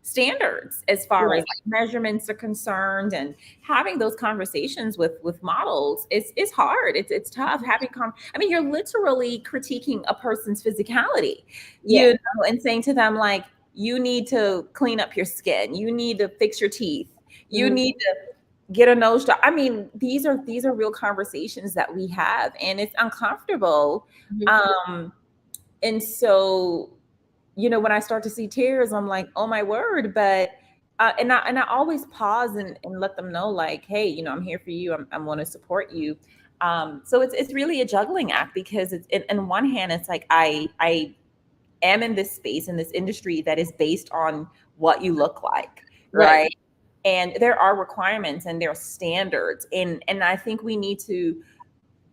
standards as far as Right. like measurements are concerned, and having those conversations with models is hard. It's tough having I mean, you're literally critiquing a person's physicality, Yeah. and saying to them like, you need to clean up your skin, you need to fix your teeth, you Mm-hmm. need to get a nose job. I mean, these are real conversations that we have, and it's uncomfortable. Mm-hmm. And so, when I start to see tears, I'm like, oh my word. But and I always pause and let them know, like, hey, I'm here for you. I'm want to support you. So it's really a juggling act, because it's in one hand, it's like I am in this space, in this industry that is based on what you look like, Right. right? And there are requirements and there are standards, and I think we need to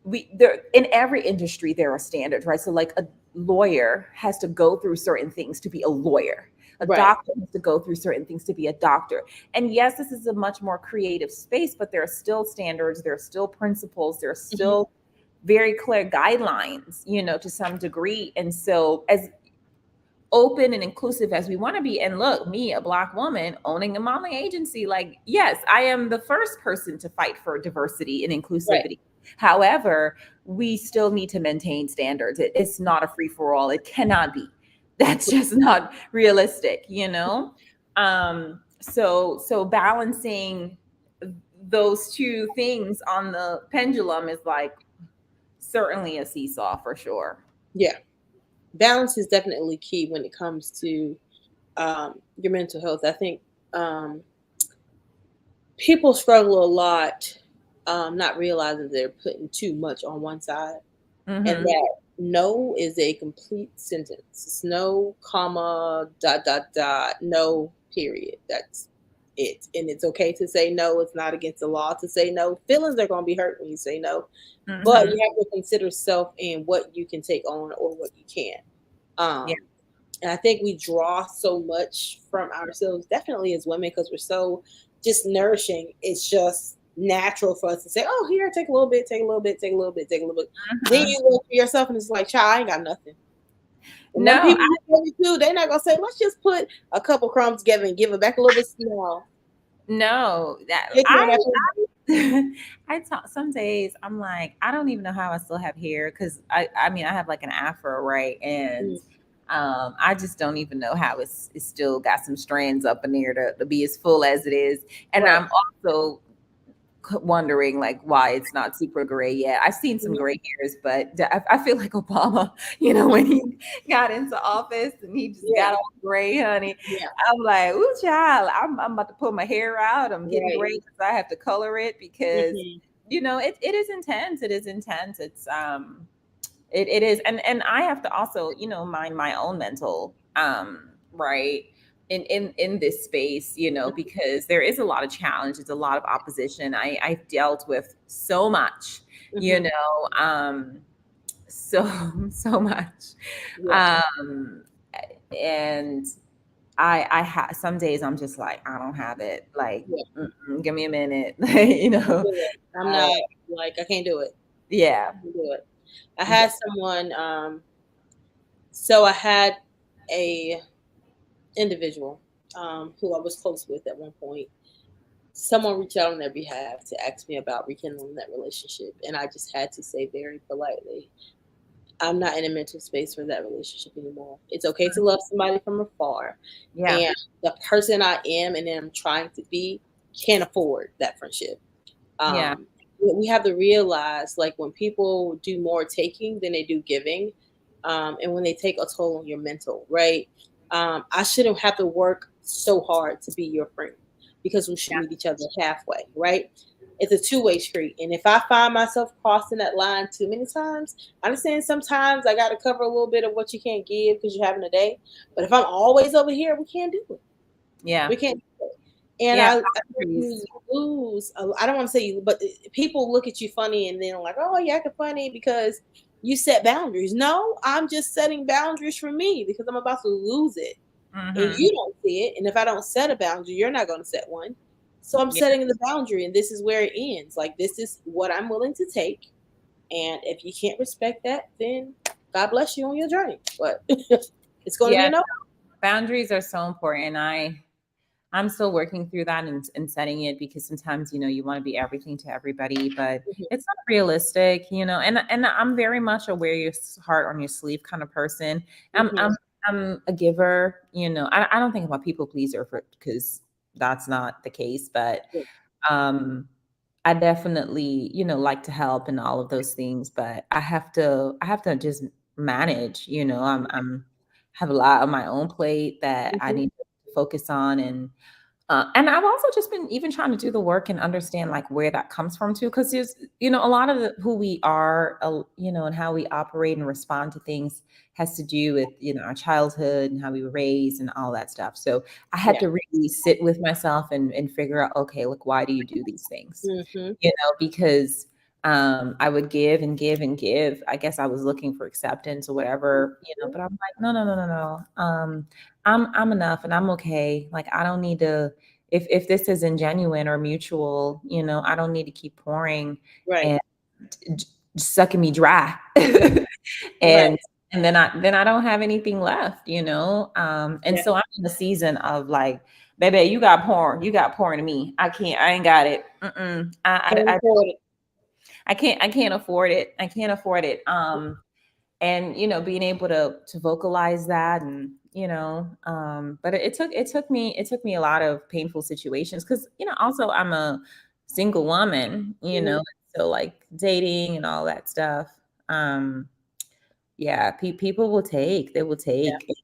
we there in every industry there are standards, right? So like a lawyer has to go through certain things to be a lawyer, a Right. doctor has to go through certain things to be a doctor. And yes, this is a much more creative space, but there are still standards, there are still principles, there are Mm-hmm. still very clear guidelines, to some degree. And so as open and inclusive as we want to be, and look, me, a Black woman owning a modeling agency, like, yes, I am the first person to fight for diversity and Right. inclusivity. However, we still need to maintain standards. It's not a free for all, it cannot be. That's just not realistic, so balancing those two things on the pendulum is like certainly a seesaw for sure. Yeah. Balance is definitely key when it comes to your mental health. I think um, people struggle a lot, not realizing they're putting too much on one side, and Hmm. that no is a complete sentence. It's no comma, dot, dot, dot, no, period. That's it. And it's okay to say no. It's not against the law to say no. Feelings are going to be hurt when you say no, but you Hmm. have to consider self and what you can take on or what you can't. Yeah. Um, and I think we draw so much from ourselves, definitely as women, because we're so just nourishing. It's just natural for us to say, "Oh, here, take a little bit, take a little bit, take a little bit, take a little bit." Then Mhm. you look for yourself, and it's like, "Child, I ain't got nothing." And them No, people you tell me to, they're not gonna say, "Let's just put a couple crumbs together and give it back a little bit small." no, that Take it on I that person. I talk some days I'm like, I don't even know how I still have hair, because I mean I have like an afro, right? And Mm, I just don't even know how it's still got some strands up in there to be as full as it is. And right. I'm also wondering like why it's not super gray yet. I've seen some Mhm. gray hairs, but I feel like Obama, when he got into office and he just Yeah, got all gray, honey. yeah, I'm like, ooh, child, I'm about to pull my hair out. I'm getting right. gray because I have to color it, because Hmm. it is intense. It is intense. It's it is, and I have to also, mind my own mental, right, in this space, because there is a lot of challenges, a lot of opposition. I've dealt with so much, you Hmm. know, so so much, Yeah, um, and some days I'm just like, I don't have it, like, yeah. give me a minute, Can't do it. I'm uh, not like I can't do it. yeah, Can't do it. I yeah. had someone. So I had a individual who I was close with at one point. Someone reached out on their behalf to ask me about rekindling that relationship, and I just had to say very politely, I'm not in a mental space for that relationship anymore. It's okay to love somebody from afar, Yeah. and the person I am and am trying to be can't afford that friendship. Yeah. Um, we have to realize, like, when people do more taking than they do giving, and when they take a toll on your mental, right? I shouldn't have to work so hard to be your friend because we should Yeah. meet each other halfway, right? It's a two-way street. And if I find myself crossing that line too many times, I understand sometimes I got to cover a little bit of what you can't give because you're having a day. But if I'm always over here, we can't do it. Yeah. We can't do it. And Yeah. I think Boundaries. you lose. I don't want to say you, but people look at you funny and then like, oh, yeah, acting funny because you set boundaries. No, I'm just setting boundaries for me because I'm about to lose it, and Mm-hmm. you don't see it. And if I don't set a boundary, you're not going to set one. So I'm Yeah. setting the boundary, and this is where it ends. Like, this is what I'm willing to take, and if you can't respect that, then God bless you on your journey. But it's going to be Yeah. a no. Boundaries are so important. I'm still working through that and setting it because sometimes, you want to be everything to everybody, but it's not realistic, and I'm very much a wear your heart on your sleeve kind of person. I'm Mm-hmm. I'm I'm a giver, I don't think I'm a people pleaser because that's not the case, but um I definitely, like to help and all of those things, but I have to just manage, I'm have a lot on my own plate that I Mm-hmm. need to focus on, and I've also just been even trying to do the work and understand like where that comes from too, because there's a lot of who we are, and how we operate and respond to things has to do with our childhood and how we were raised and all that stuff. So I had Yeah. to really sit with myself and figure out, okay, look, why do you do these things? Mm-hmm. Because I would give and give and give. I guess I was looking for acceptance or whatever, but I'm like, no, no, no, no, no. I'm enough and I'm okay. Like I don't need to if this isn't genuine or mutual, I don't need to keep pouring Right. and j- sucking me dry. Right. and and then I don't have anything left, and Yeah. so I'm in the season of like, baby, you got pouring to me. I ain't got it. Can't afford it. I can't afford it. I can't afford it. And being able to vocalize that, and but it took me a lot of painful situations, because also I'm a single woman, Mm-hmm. so like dating and all that stuff. um yeah, people will take, they will Yeah. take,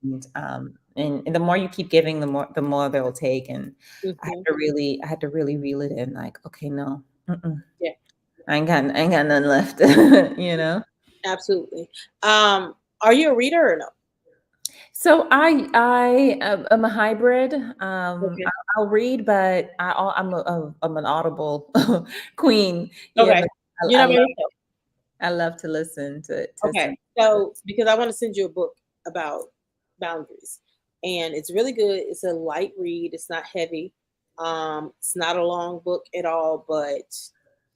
and the more you keep giving, the more they'll take. And Mm-hmm. I had to really reel it in, like, okay, no, Yeah. I ain't got nothing left. you know Absolutely. Are you a reader or no? So I'm a hybrid. Okay. I'll read, but I'm an audible queen. Yeah, Okay. like You're I not love married? I love to listen to Okay. some. So, because I want to send you a book about boundaries, and it's really good. It's a light read. It's not heavy. It's not a long book at all, but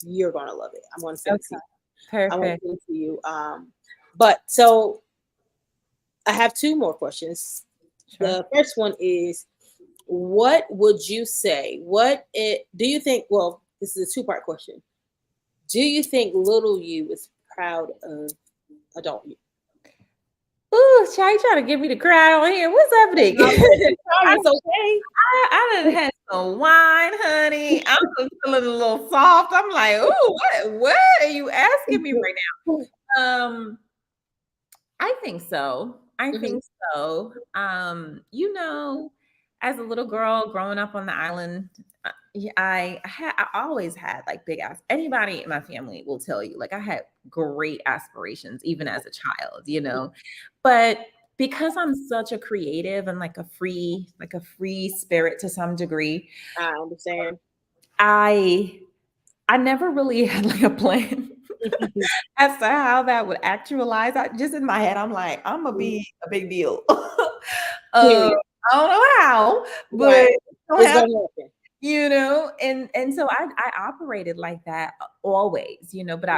you're gonna love it. I'm gonna send it to Okay, you. I want to perfect. send it to you. But so I have two more questions. Sure. The first one is, what would you say? What it do you think? Well, this is a two-part question. Do you think little you is proud of adult you? Ooh, Shy, you trying to get me to cry on here? What's happening? No, I, it's okay. I done had some wine, honey. I'm just feeling a little soft. I'm like, ooh, what are you asking me right now? I think so. I Mhm. think so. As a little girl growing up on the island, I always had like big ass. Anybody in my family will tell you, like I had great aspirations even as a child. But because I'm such a creative and like a free spirit to some degree, I understand. I I never really had like a plan as to how that would actualize. Just in my head, I'm like, I'm gonna be a big deal. Period. I don't know how, but Right. it's gonna It's happen, gonna happen. and so I operated like that always, but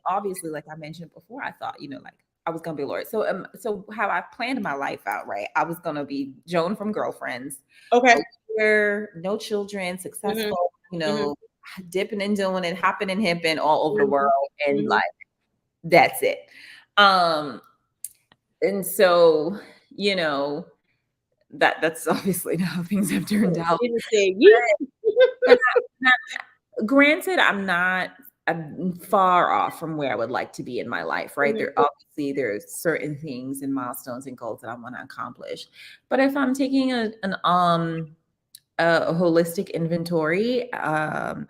obviously, like I mentioned before, I thought, like I was gonna be a lawyer. So how I planned my life out, right? I was gonna be Joan from Girlfriends, a Okay. lawyer, no children, Hmm. successful, Hmm. dipping and doing it, hopping and hipping all over the Hmm. world, and Hmm. like that's it. Um, and so, you know, that's obviously not how things have turned out. She just said, "Yeah." But granted, I'm far off from where I would like to be in my life, right? Mhm. There's certain things and milestones and goals that I want to accomplish. But if I'm taking a holistic inventory on,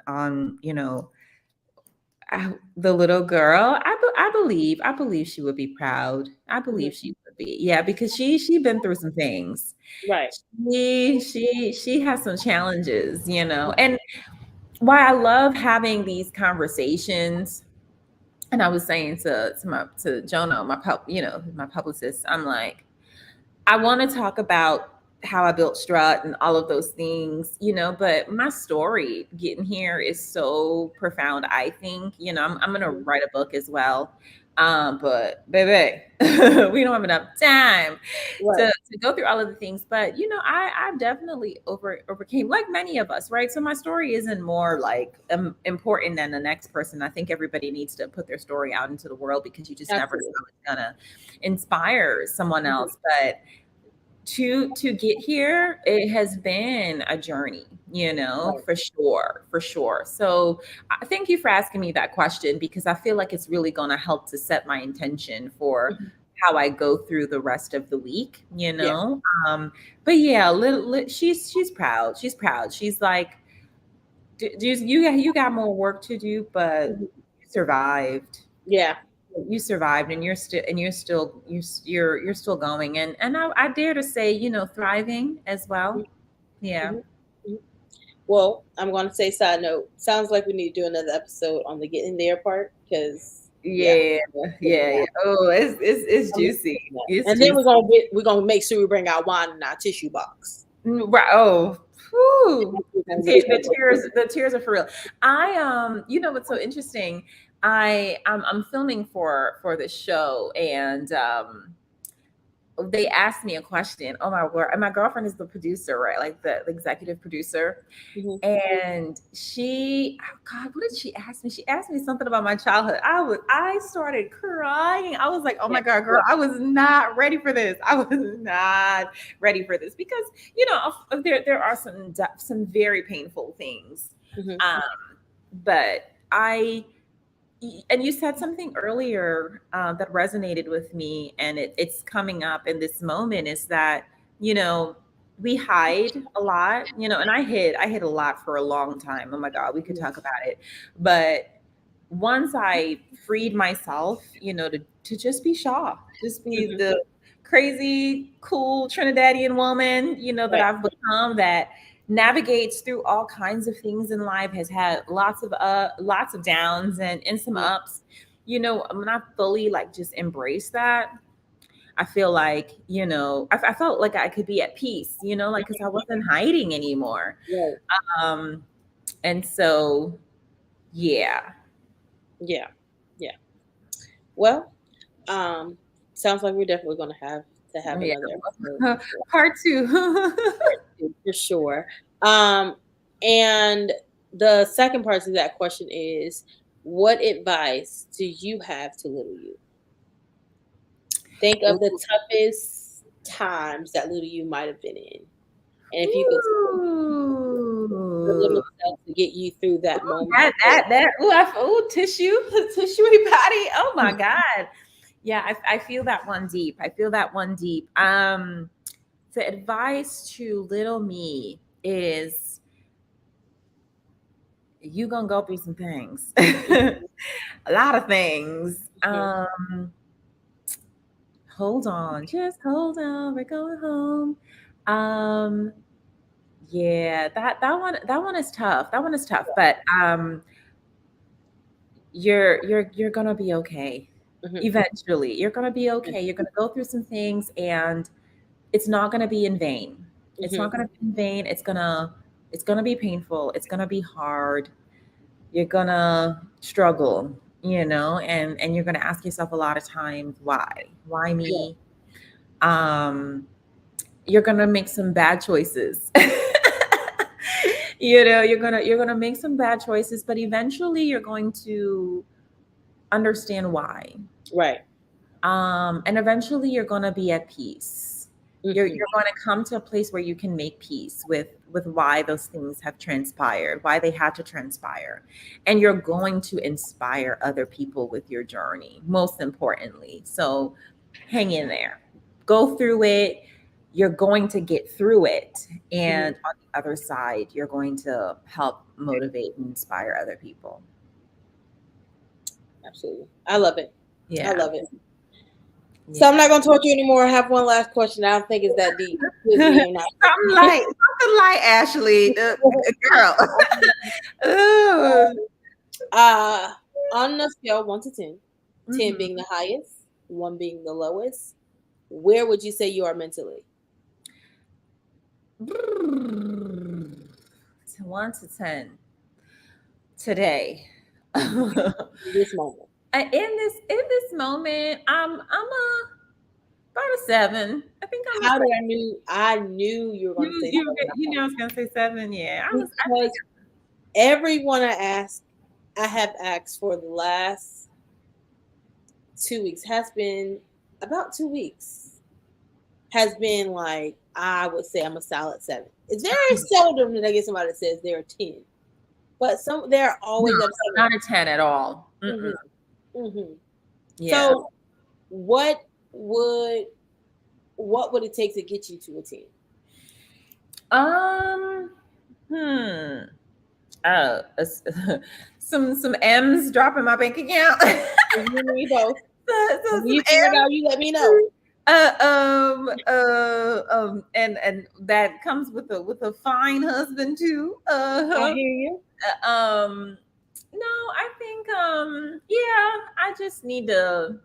the little girl, I believe she would be proud. I Mhm. believe she would be. Yeah, because she been through some things. Right. She has some challenges, and why I love having these conversations. And I was saying to Jonah, my publicist, I'm like, I want to talk about how I built Strut and all of those things, but my story getting here is so profound. I think, I'm going to Mhm. write a book as well. But baby, we don't have enough time Right. to go through all of the things. But, I definitely overcame, like many of us, right? So my story isn't more like important than the next person. I think everybody needs to put their story out into the world, because you just never know Absolutely. how it's gonna inspire someone Mhm. else. But to get here, it has been a journey, Right. for sure. So thank you for asking me that question, because I feel like it's really going to help to set my intention for Mhm. how I go through the rest of the week, Yeah. um but yeah, she's proud. She's proud. She's like, you got more work to do, but Mhm. you survived. Yeah. You survived, and you're still going, and I dare to say, thriving as well. Yeah. Mhm. Mhm. Well, I'm going to say side note. Sounds like we need to do another episode on the getting there part because yeah, Yeah, figure it yeah. out. Oh, it's I'm juicy. figuring it out. It's And then juicy. we're gonna make sure we bring our wine in our tissue box. Right. Oh, whew. We're The, gonna get the that. tears are for real. What's so interesting? I'm filming for the show, and they asked me a question. Oh my word! And my girlfriend is the producer, right? Like the executive producer. Mhm. And oh God, what did she ask me? She asked me something about my childhood. I started crying. I was like, oh Yeah. my God, girl, I was not ready for this. I was not ready for this, because, there are some very painful things. Mhm. Um, but and you said something earlier that resonated with me, and it's coming up in this moment, is that, you know, we hide a lot, and I hid a lot for a long time. Oh my God, we could Mhm. talk about it. But once I freed myself, to just be Shaw, just be Mhm. the crazy, cool Trinidadian woman, that Right. I've become, that navigates through all kinds of things in life, has had lots of downs and some Mhm. ups. When I fully like just embrace that, I feel like, I felt like I could be at peace, like, because I wasn't hiding anymore. Right. Um, and so, yeah. Yeah. Yeah. Well, um, sounds like we're definitely gonna have to have Yeah. another episode Part two. for sure. Um, and the second part to that question is, what advice do you have to little you? Think of the toughest times that little you might have been in, and if you could speak to your Ooh. little self to get you through that moment. Tissue, tissuey body. Oh my God. Yeah, I feel that one deep. I feel that one deep. The advice to little me is, you gonna go through some things. A lot of things. Mhm. Hold on, just hold on. We're going home. Um, yeah, that one is tough. That one is tough, but you're gonna be okay. Mhm. Eventually, you're gonna be Mhm. okay. You're gonna go through some things, and it's not gonna be in vain. It's Mhm. not gonna be in vain. It's gonna be painful. It's gonna be hard. You're gonna struggle, and you're gonna ask yourself a lot of times, why Yeah. me? You're gonna make some bad choices. You're gonna make some bad choices, but eventually you're going to understand why. Right. And eventually you're going to be at peace. You're going to come to a place where you can make peace with why those things have transpired, why they had to transpire. And you're going to inspire other people with your journey, most importantly. So hang in there, go through it. You're going to get through it. And on the other side, you're going to help motivate and inspire other people. Absolutely. I love it. Yeah. I love it. So I'm not going to talk to you anymore. I have one last question. I don't think it's that deep. Something light, Ashley, girl. On a scale 1 to 10, 10 being the highest, 1 being the lowest, where would you say you are mentally? 1 to 10 today. This moment. In this moment, I'm a about a 7. I think I'm. How did I knew you were going to say 7. You know I was going to say 7. Yeah, because everyone I have asked for the last 2 weeks has been about 2 weeks. Has been like, I would say I'm a solid 7. It's very seldom that I get somebody that says they're a 10, but they're always not a 10 at all. Yeah. So, what would it take to get you to a 10? Some M's drop in my bank account. You need both. So you figure it out, you let me know. And that comes with a fine husband too. I hear you. No, I think I just need to.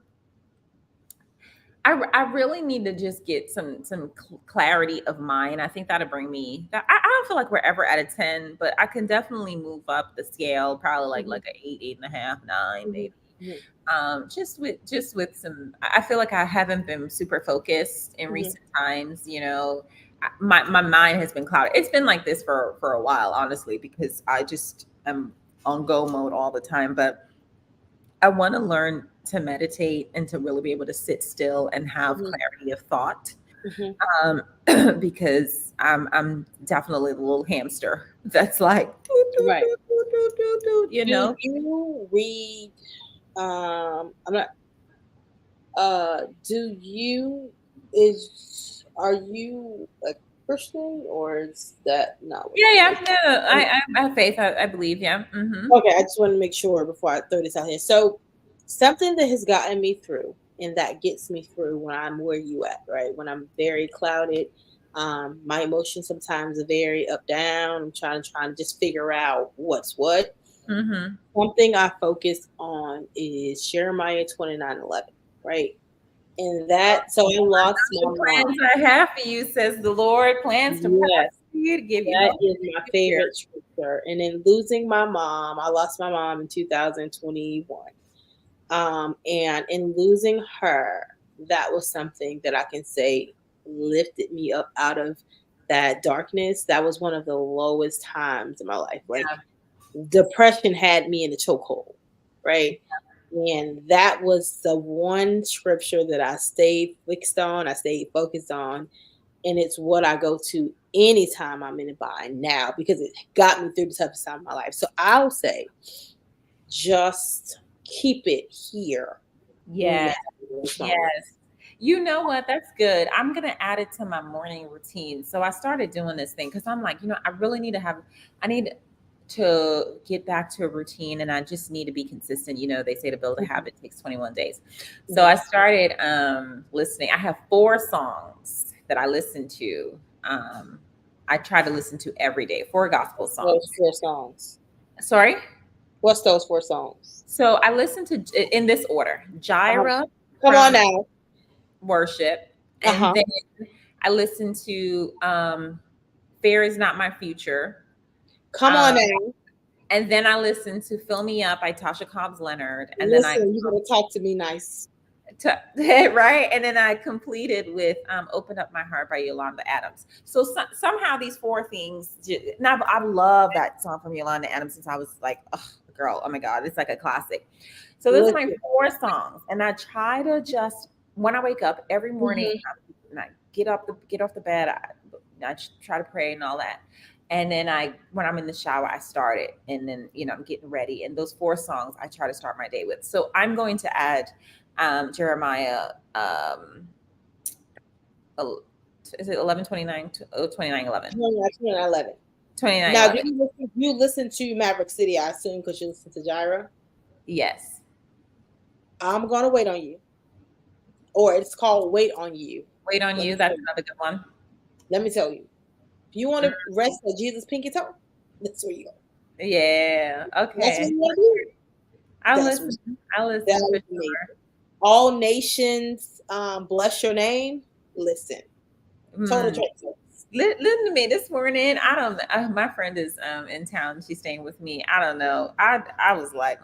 I really need to just get some clarity of mind. I think that'll bring me. I don't feel like we're ever at a 10, but I can definitely move up the scale, probably like an 8, 8.5, 9, maybe. Just with some. I feel like I haven't been super focused in recent times. You know, my mind has been clouded. It's been like this for a while, honestly, because I just am on go mode all the time. But I want to learn to meditate and to really be able to sit still and have clarity of thought. Because I'm definitely the little hamster that's like, right. You know. Do you read? I'm not. Are you a Christian or is that not? Yeah. I have faith. I believe. Yeah. Okay, I just want to make sure before I throw this out here. So, something that has gotten me through, and that gets me through when I'm where you at, right? When I'm very clouded, my emotions sometimes are very up down. I'm trying to just figure out what's what. One thing I focus on is Jeremiah 29:11, right? And that, so I lost my plans I have for you, says the Lord. Plans to prosper you, to give you. That is my favorite scripture. And in losing my mom, I lost my mom in 2021. And in losing her, that was something that I can say lifted me up out of that darkness. That was one of the lowest times in my life. Like depression had me in the chokehold, right? And that was the one scripture that I stayed fixed on, I stayed focused on. And it's what I go to anytime I'm in a bind now because it got me through the toughest time of my life. So I'll say, just keep it here. Yes. You know what? That's good. I'm going to add it to my morning routine. So I started doing this thing because I'm like, I really need to get back to a routine and I just need to be consistent. They say to build a habit takes 21 days. So I started listening. I have 4 songs that I listen to. I try to listen to every day, 4 gospel songs. Those 4 songs. Sorry? What's those 4 songs? So I listen to, in this order, Jireh. Come on now. Worship. And then I listen to Fear Is Not My Future. Come on now. And then I listened to Fill Me Up by Tasha Cobbs Leonard. And you gotta talk to me nice. Right? And then I completed with Open Up My Heart by Yolanda Adams. So somehow these 4 things, and I love that song from Yolanda Adams since I was like, girl, oh my God, it's like a classic. So those are my Listen. 4 songs. And I try to just, when I wake up every morning, Mhm. and I get off the bed, I try to pray and all that. And then when I'm in the shower, I start it. And then, I'm getting ready. And those 4 songs I try to start my day with. So I'm going to add Jeremiah, is it 11:29 to 29:11? 2011. Now, 29:11. you listen to Maverick City, I assume, because you listen to Gyra? Yes. I'm going to wait on you. Or it's called Wait on You. Wait on Let You. me That's tell you. another good one. Let me tell you. If you want to rest at Jesus' pinky toe, that's where you go. Yeah. That's what Okay. you want to do. I'll That's listen. what I'll that listen for is amazing. sure. All nations, bless your name. Listen. Total Mm. transfer. Listen to me this morning. I don't. My friend is in town. She's staying with me. I don't know. I was like,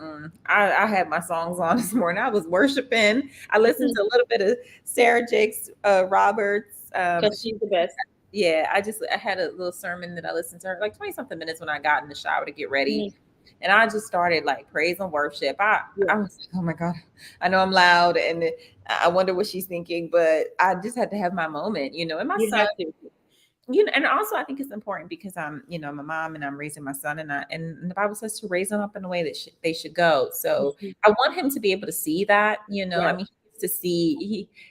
I had my songs on this morning. I was worshiping. I listened to a little bit of Sarah Jakes Roberts. Because she's the best. Yeah, I had a little sermon that I listened to her like 20 something minutes when I got in the shower to get ready. Mhm. And I just started like praise and worship. Yeah. I was like, oh my God, I know I'm loud and I wonder what she's thinking, but I just had to have my moment, and my You son, have to. and also I think it's important because I'm a mom and I'm raising my son, and the Bible says to raise them up in the way that they should go. So Mhm. I want him to be able to see that, I Right. mean,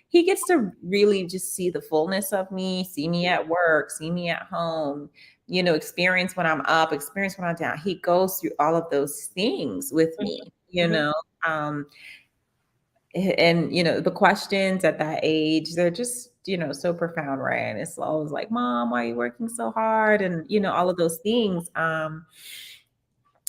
he gets to really just see the fullness of me, see me at work, see me at home, experience when I'm up, experience when I'm down. He goes through all of those things with Mhm. me, Mhm. um, and the questions at that age, they're just so profound, right? And it's always like, Mom, why are you working so hard, and all of those things.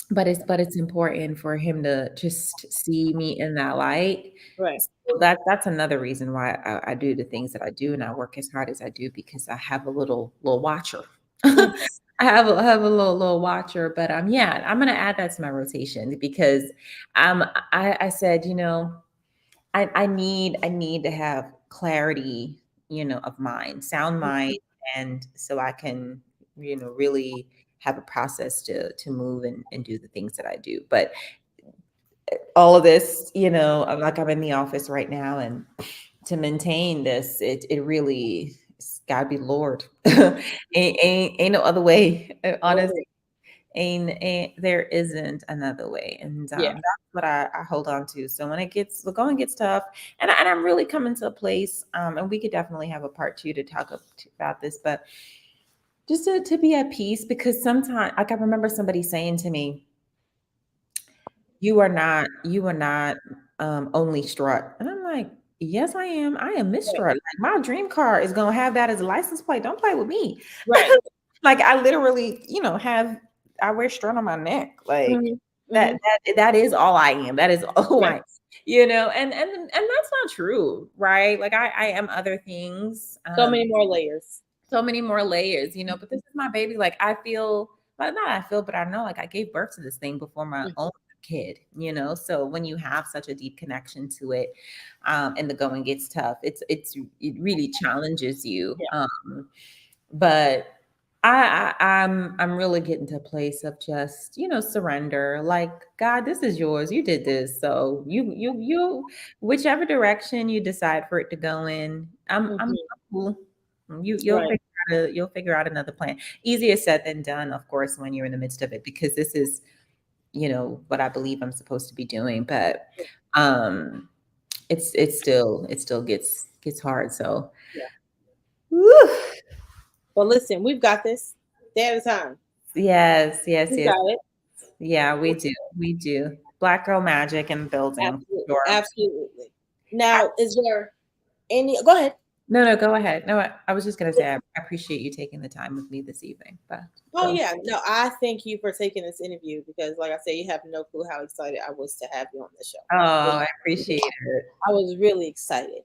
But it's important for him to just see me in that light. Right. So that's another reason why I do the things that I do and I work as hard as I do, because I have a little watcher. Mhm. I have a little watcher, but yeah, I'm gonna add that to my rotation because I said, I need to have clarity, of mind, sound mind, Mhm. and so I can, really have a process to move and do the things that I do. But all of this, I'm in the office right now, and to maintain this, it really, it's gotta be Lord. Ain't no other way. Honestly, Lord. ain't there isn't another way, and Yeah. that's what I hold on to. So when the going gets tough, and I'm really coming to a place, and we could definitely have a part 2 to talk about this, but just to be at peace, because sometimes, like, I remember somebody saying to me, you are not only Strut," and I'm like, yes, I am. I am Miss Right. Strut. Like, my dream car is gonna have that as a license plate. Don't play with me. Right. Like, I literally, I wear Strut on my neck. Like, Mhm. that Mhm. that is all I am. That is all I Right. am. And that's not true, right? Like, I am other things. So many more layers. So many more layers, but this is my baby. Like, I feel, but not I feel, but I know, like, I gave birth to this thing before my Mhm. own kid, so when you have such a deep connection to it, and the going gets tough, it really challenges you. Yeah. But I'm really getting to a place of just, surrender. Like, God, this is yours. You did this. So whichever direction you decide for it to go in, I'm Mhm. cool. Right. You'll figure out another plan. Easier said than done, of course, when you're in the midst of it, because this is, what I believe I'm supposed to be doing. But um it still gets hard. So Yeah. whew. But listen, we've got this. Day at a time. Yes, yes, We yes. got it. Yeah, we do. We do. Black girl magic in the building. Absolutely. Sure. Absolutely. Now, is there any? Go ahead. No, no, go ahead. No, I was just gonna say I appreciate you taking the time with me this evening. But Oh go. yeah, no, I thank you for taking this interview because, like I said, you have no clue how excited I was to have you on the show. Oh, Really, I appreciate it. I was really excited.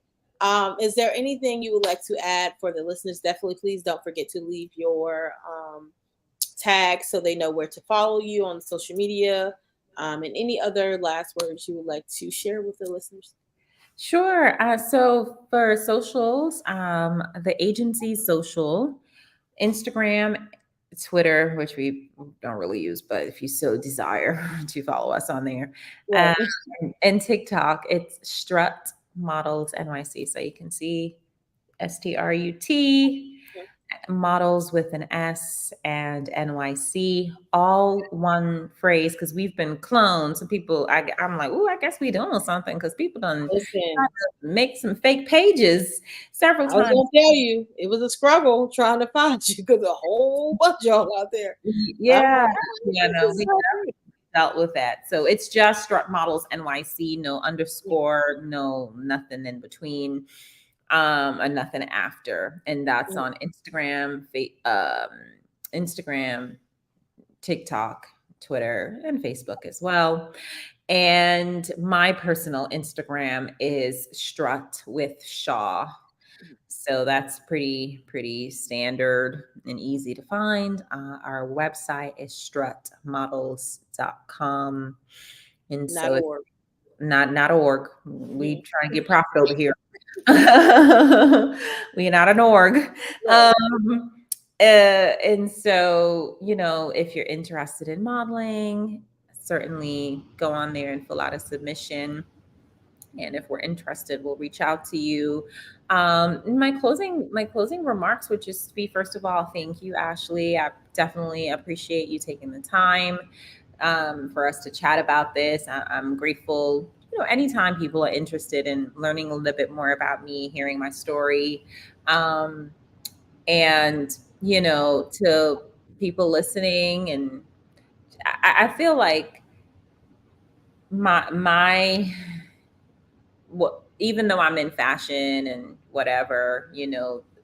Is there anything you would like to add for the listeners? Definitely, please don't forget to leave your tags so they know where to follow you on social media, and any other last words you would like to share with the listeners. Sure. So for socials, the agency's social, Instagram, Twitter, which we don't really use, but if you so desire to follow us on there, um, Right. and TikTok, it's Strut Models NYC. So you can see STRUT models with an S and NYC, all one phrase because we've been cloned. So people, I'm like, oh, I guess we doing something because people done tried Listen, to make some fake pages several I was times. gonna tell you, it was a struggle trying to find you because a whole bunch of y'all out there. But I'm Yeah, like, yeah, this no, is we so great. dealt with that. So it's just Strut Models NYC, no underscore, no nothing in between, and nothing after. And that's Mhm. on Instagram, TikTok, Twitter, and Facebook as well. And my personal Instagram is Strut with Shaw. So that's pretty standard and easy to find. Our website is strutmodels.com. And Not so it's org. not org. We Mhm. try to get profit over here. We're not an org. Right. And so, if you're interested in modeling, certainly go on there and fill out a submission. And if we're interested, we'll reach out to you. My closing remarks would just be, first of all, thank you, Ashley. I definitely appreciate you taking the time for us to chat about this. I'm grateful. Anytime people are interested in learning a little bit more about me, hearing my story, um, and to people listening, and I feel like my what even though I'm in fashion and whatever,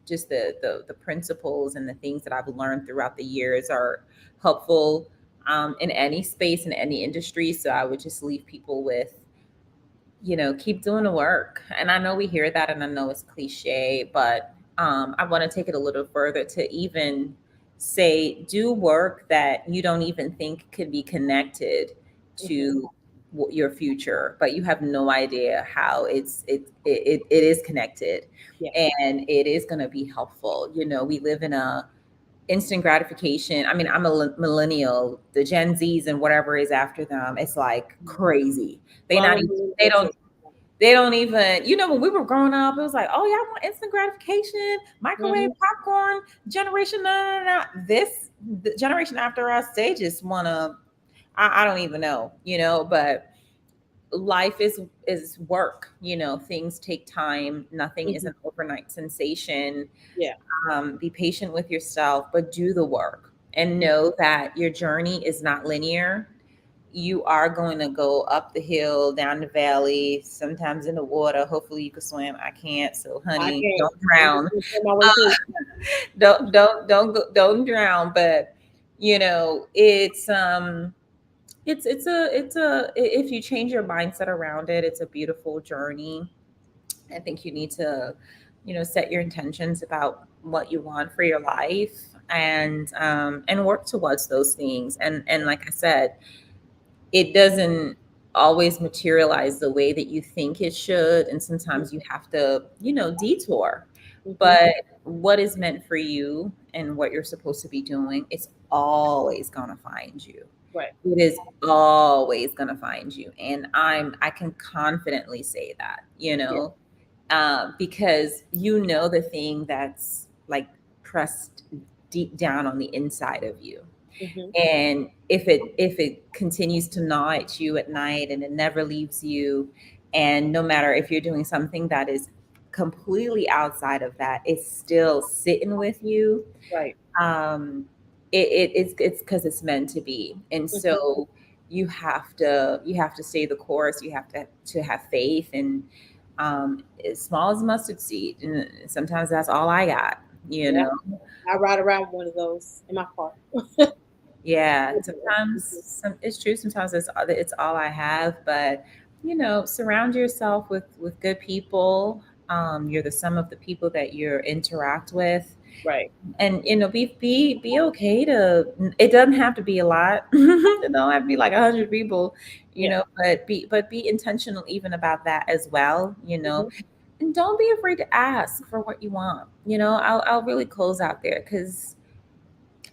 just the principles and the things that I've learned throughout the years are helpful in any space, in any industry. So I would just leave people with, keep doing the work. And I know we hear that, and I know it's cliche, but I want to take it a little further to even say, do work that you don't even think could be connected Mhm. to your future, but you have no idea how it is connected, Yeah. and it is going to be helpful. We live in a instant gratification. I mean, I'm a millennial. The Gen Zs and whatever is after them, it's like crazy. They Well, I'm not a even, they millennial don't too. they don't even, when we were growing up, it was like, oh, y'all want instant gratification, microwave Mhm. popcorn, generation, no, no, no, no. The generation after us, they just want to, I don't even know, but life is work. Things take time. Nothing is Mhm. an overnight sensation. Yeah. Be patient with yourself, but do the work and Mhm. know that your journey is not linear. You are going to go up the hill, down the valley, sometimes in the water. Hopefully you can swim. I can't. So I honey, can't. don't I'm just drown. gonna put my way through. Don't drown. But if you change your mindset around it, it's a beautiful journey. I think you need to, set your intentions about what you want for your life, and work towards those things. And like I said, it doesn't always materialize the way that you think it should, and sometimes you have to, detour. Mhm. But what is meant for you and what you're supposed to be doing, it's always going to find you. Right. It is always going to find you, and I can confidently say that, Yeah. because the thing that's like pressed deep down on the inside of you. Mhm. And if it continues to gnaw at you at night and it never leaves you, and no matter if you're doing something that is completely outside of that, it's still sitting with you. Right. It's because it's meant to be. And Mhm. so you have to stay the course. You have to have faith, and as small as a mustard seed, and sometimes that's all I got, you Yeah. know. I ride around with one of those in my car. Yeah, Mhm. it's true. Sometimes it's all I have, but surround yourself with good people. You're the sum of the people that you interact with, Right. and be okay to. It doesn't have to be a lot. It don't have to be like 100 people, Yeah. but be intentional even about that as well. Mhm. And don't be afraid to ask for what you want. I'll really close out there because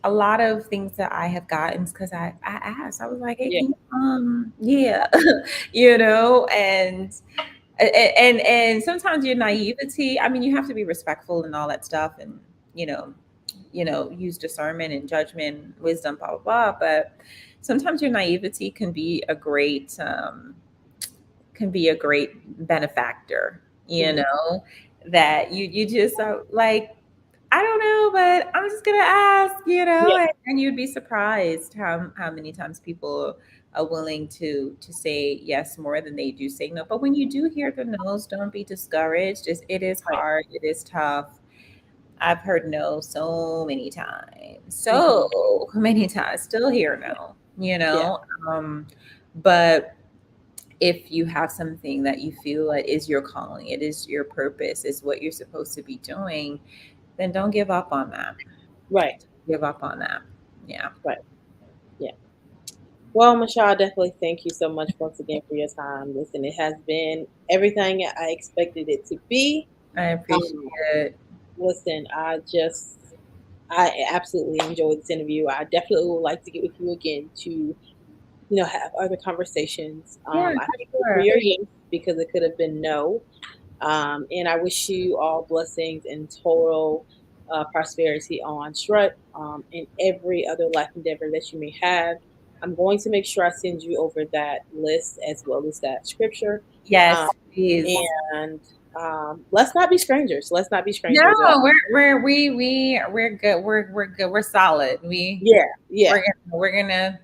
a lot of things that I have gotten because I asked. I was like, hey, Yeah. can you, yeah, you know, and sometimes your naivety, I mean, you have to be respectful and all that stuff, and you know, use discernment and judgment, wisdom, blah blah blah. But sometimes your naivety can be a great benefactor. You Hmm. know, that you just are like, I don't know, but I'm just gonna ask. You Yeah. know, and you'd be surprised how many times people are willing to say yes more than they do say no. But when you do hear the no's, don't be discouraged. It is Right. hard. It is tough. I've heard no so many times, Hmm. so many times. Still hear no. You Yeah. know, but if you have something that you feel that is your calling, it is your purpose, is what you're supposed to be doing, then don't give up on that. Right. Give up on that. Yeah. Right. Yeah. Well, Michelle, definitely thank you so much once again for your time. Listen, it has been everything I expected it to be. I appreciate Um, it. listen, I absolutely enjoyed this interview. I definitely would like to get with you again to, have other conversations. Yeah, I thank you for sure. your yes because it could have been no. And I wish you all blessings and total prosperity on Strut and every other life endeavor that you may have. I'm going to make sure I send you over that list as well as that scripture. Um, Yes, please. and let's not be strangers. Let's not be No, strangers at all. we're good. We're good. We're solid. Yeah, yeah, We're gonna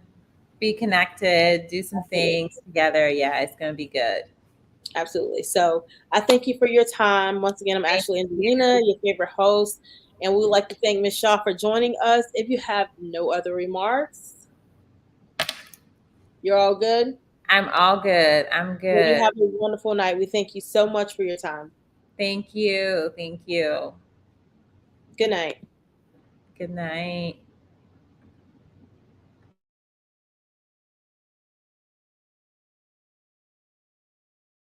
be connected, do some absolutely. things together. Yeah, it's gonna be good. Absolutely. So I thank you for your time. Once again, I'm Thank Ashley Angelina, you. your favorite host. And we would like to thank Ms. Shaw for joining us. If you have no other remarks, you're all good. I'm all good. I'm Well, you good. have a wonderful night. We thank you so much for your time. Thank you. Thank you. Good night. Good night.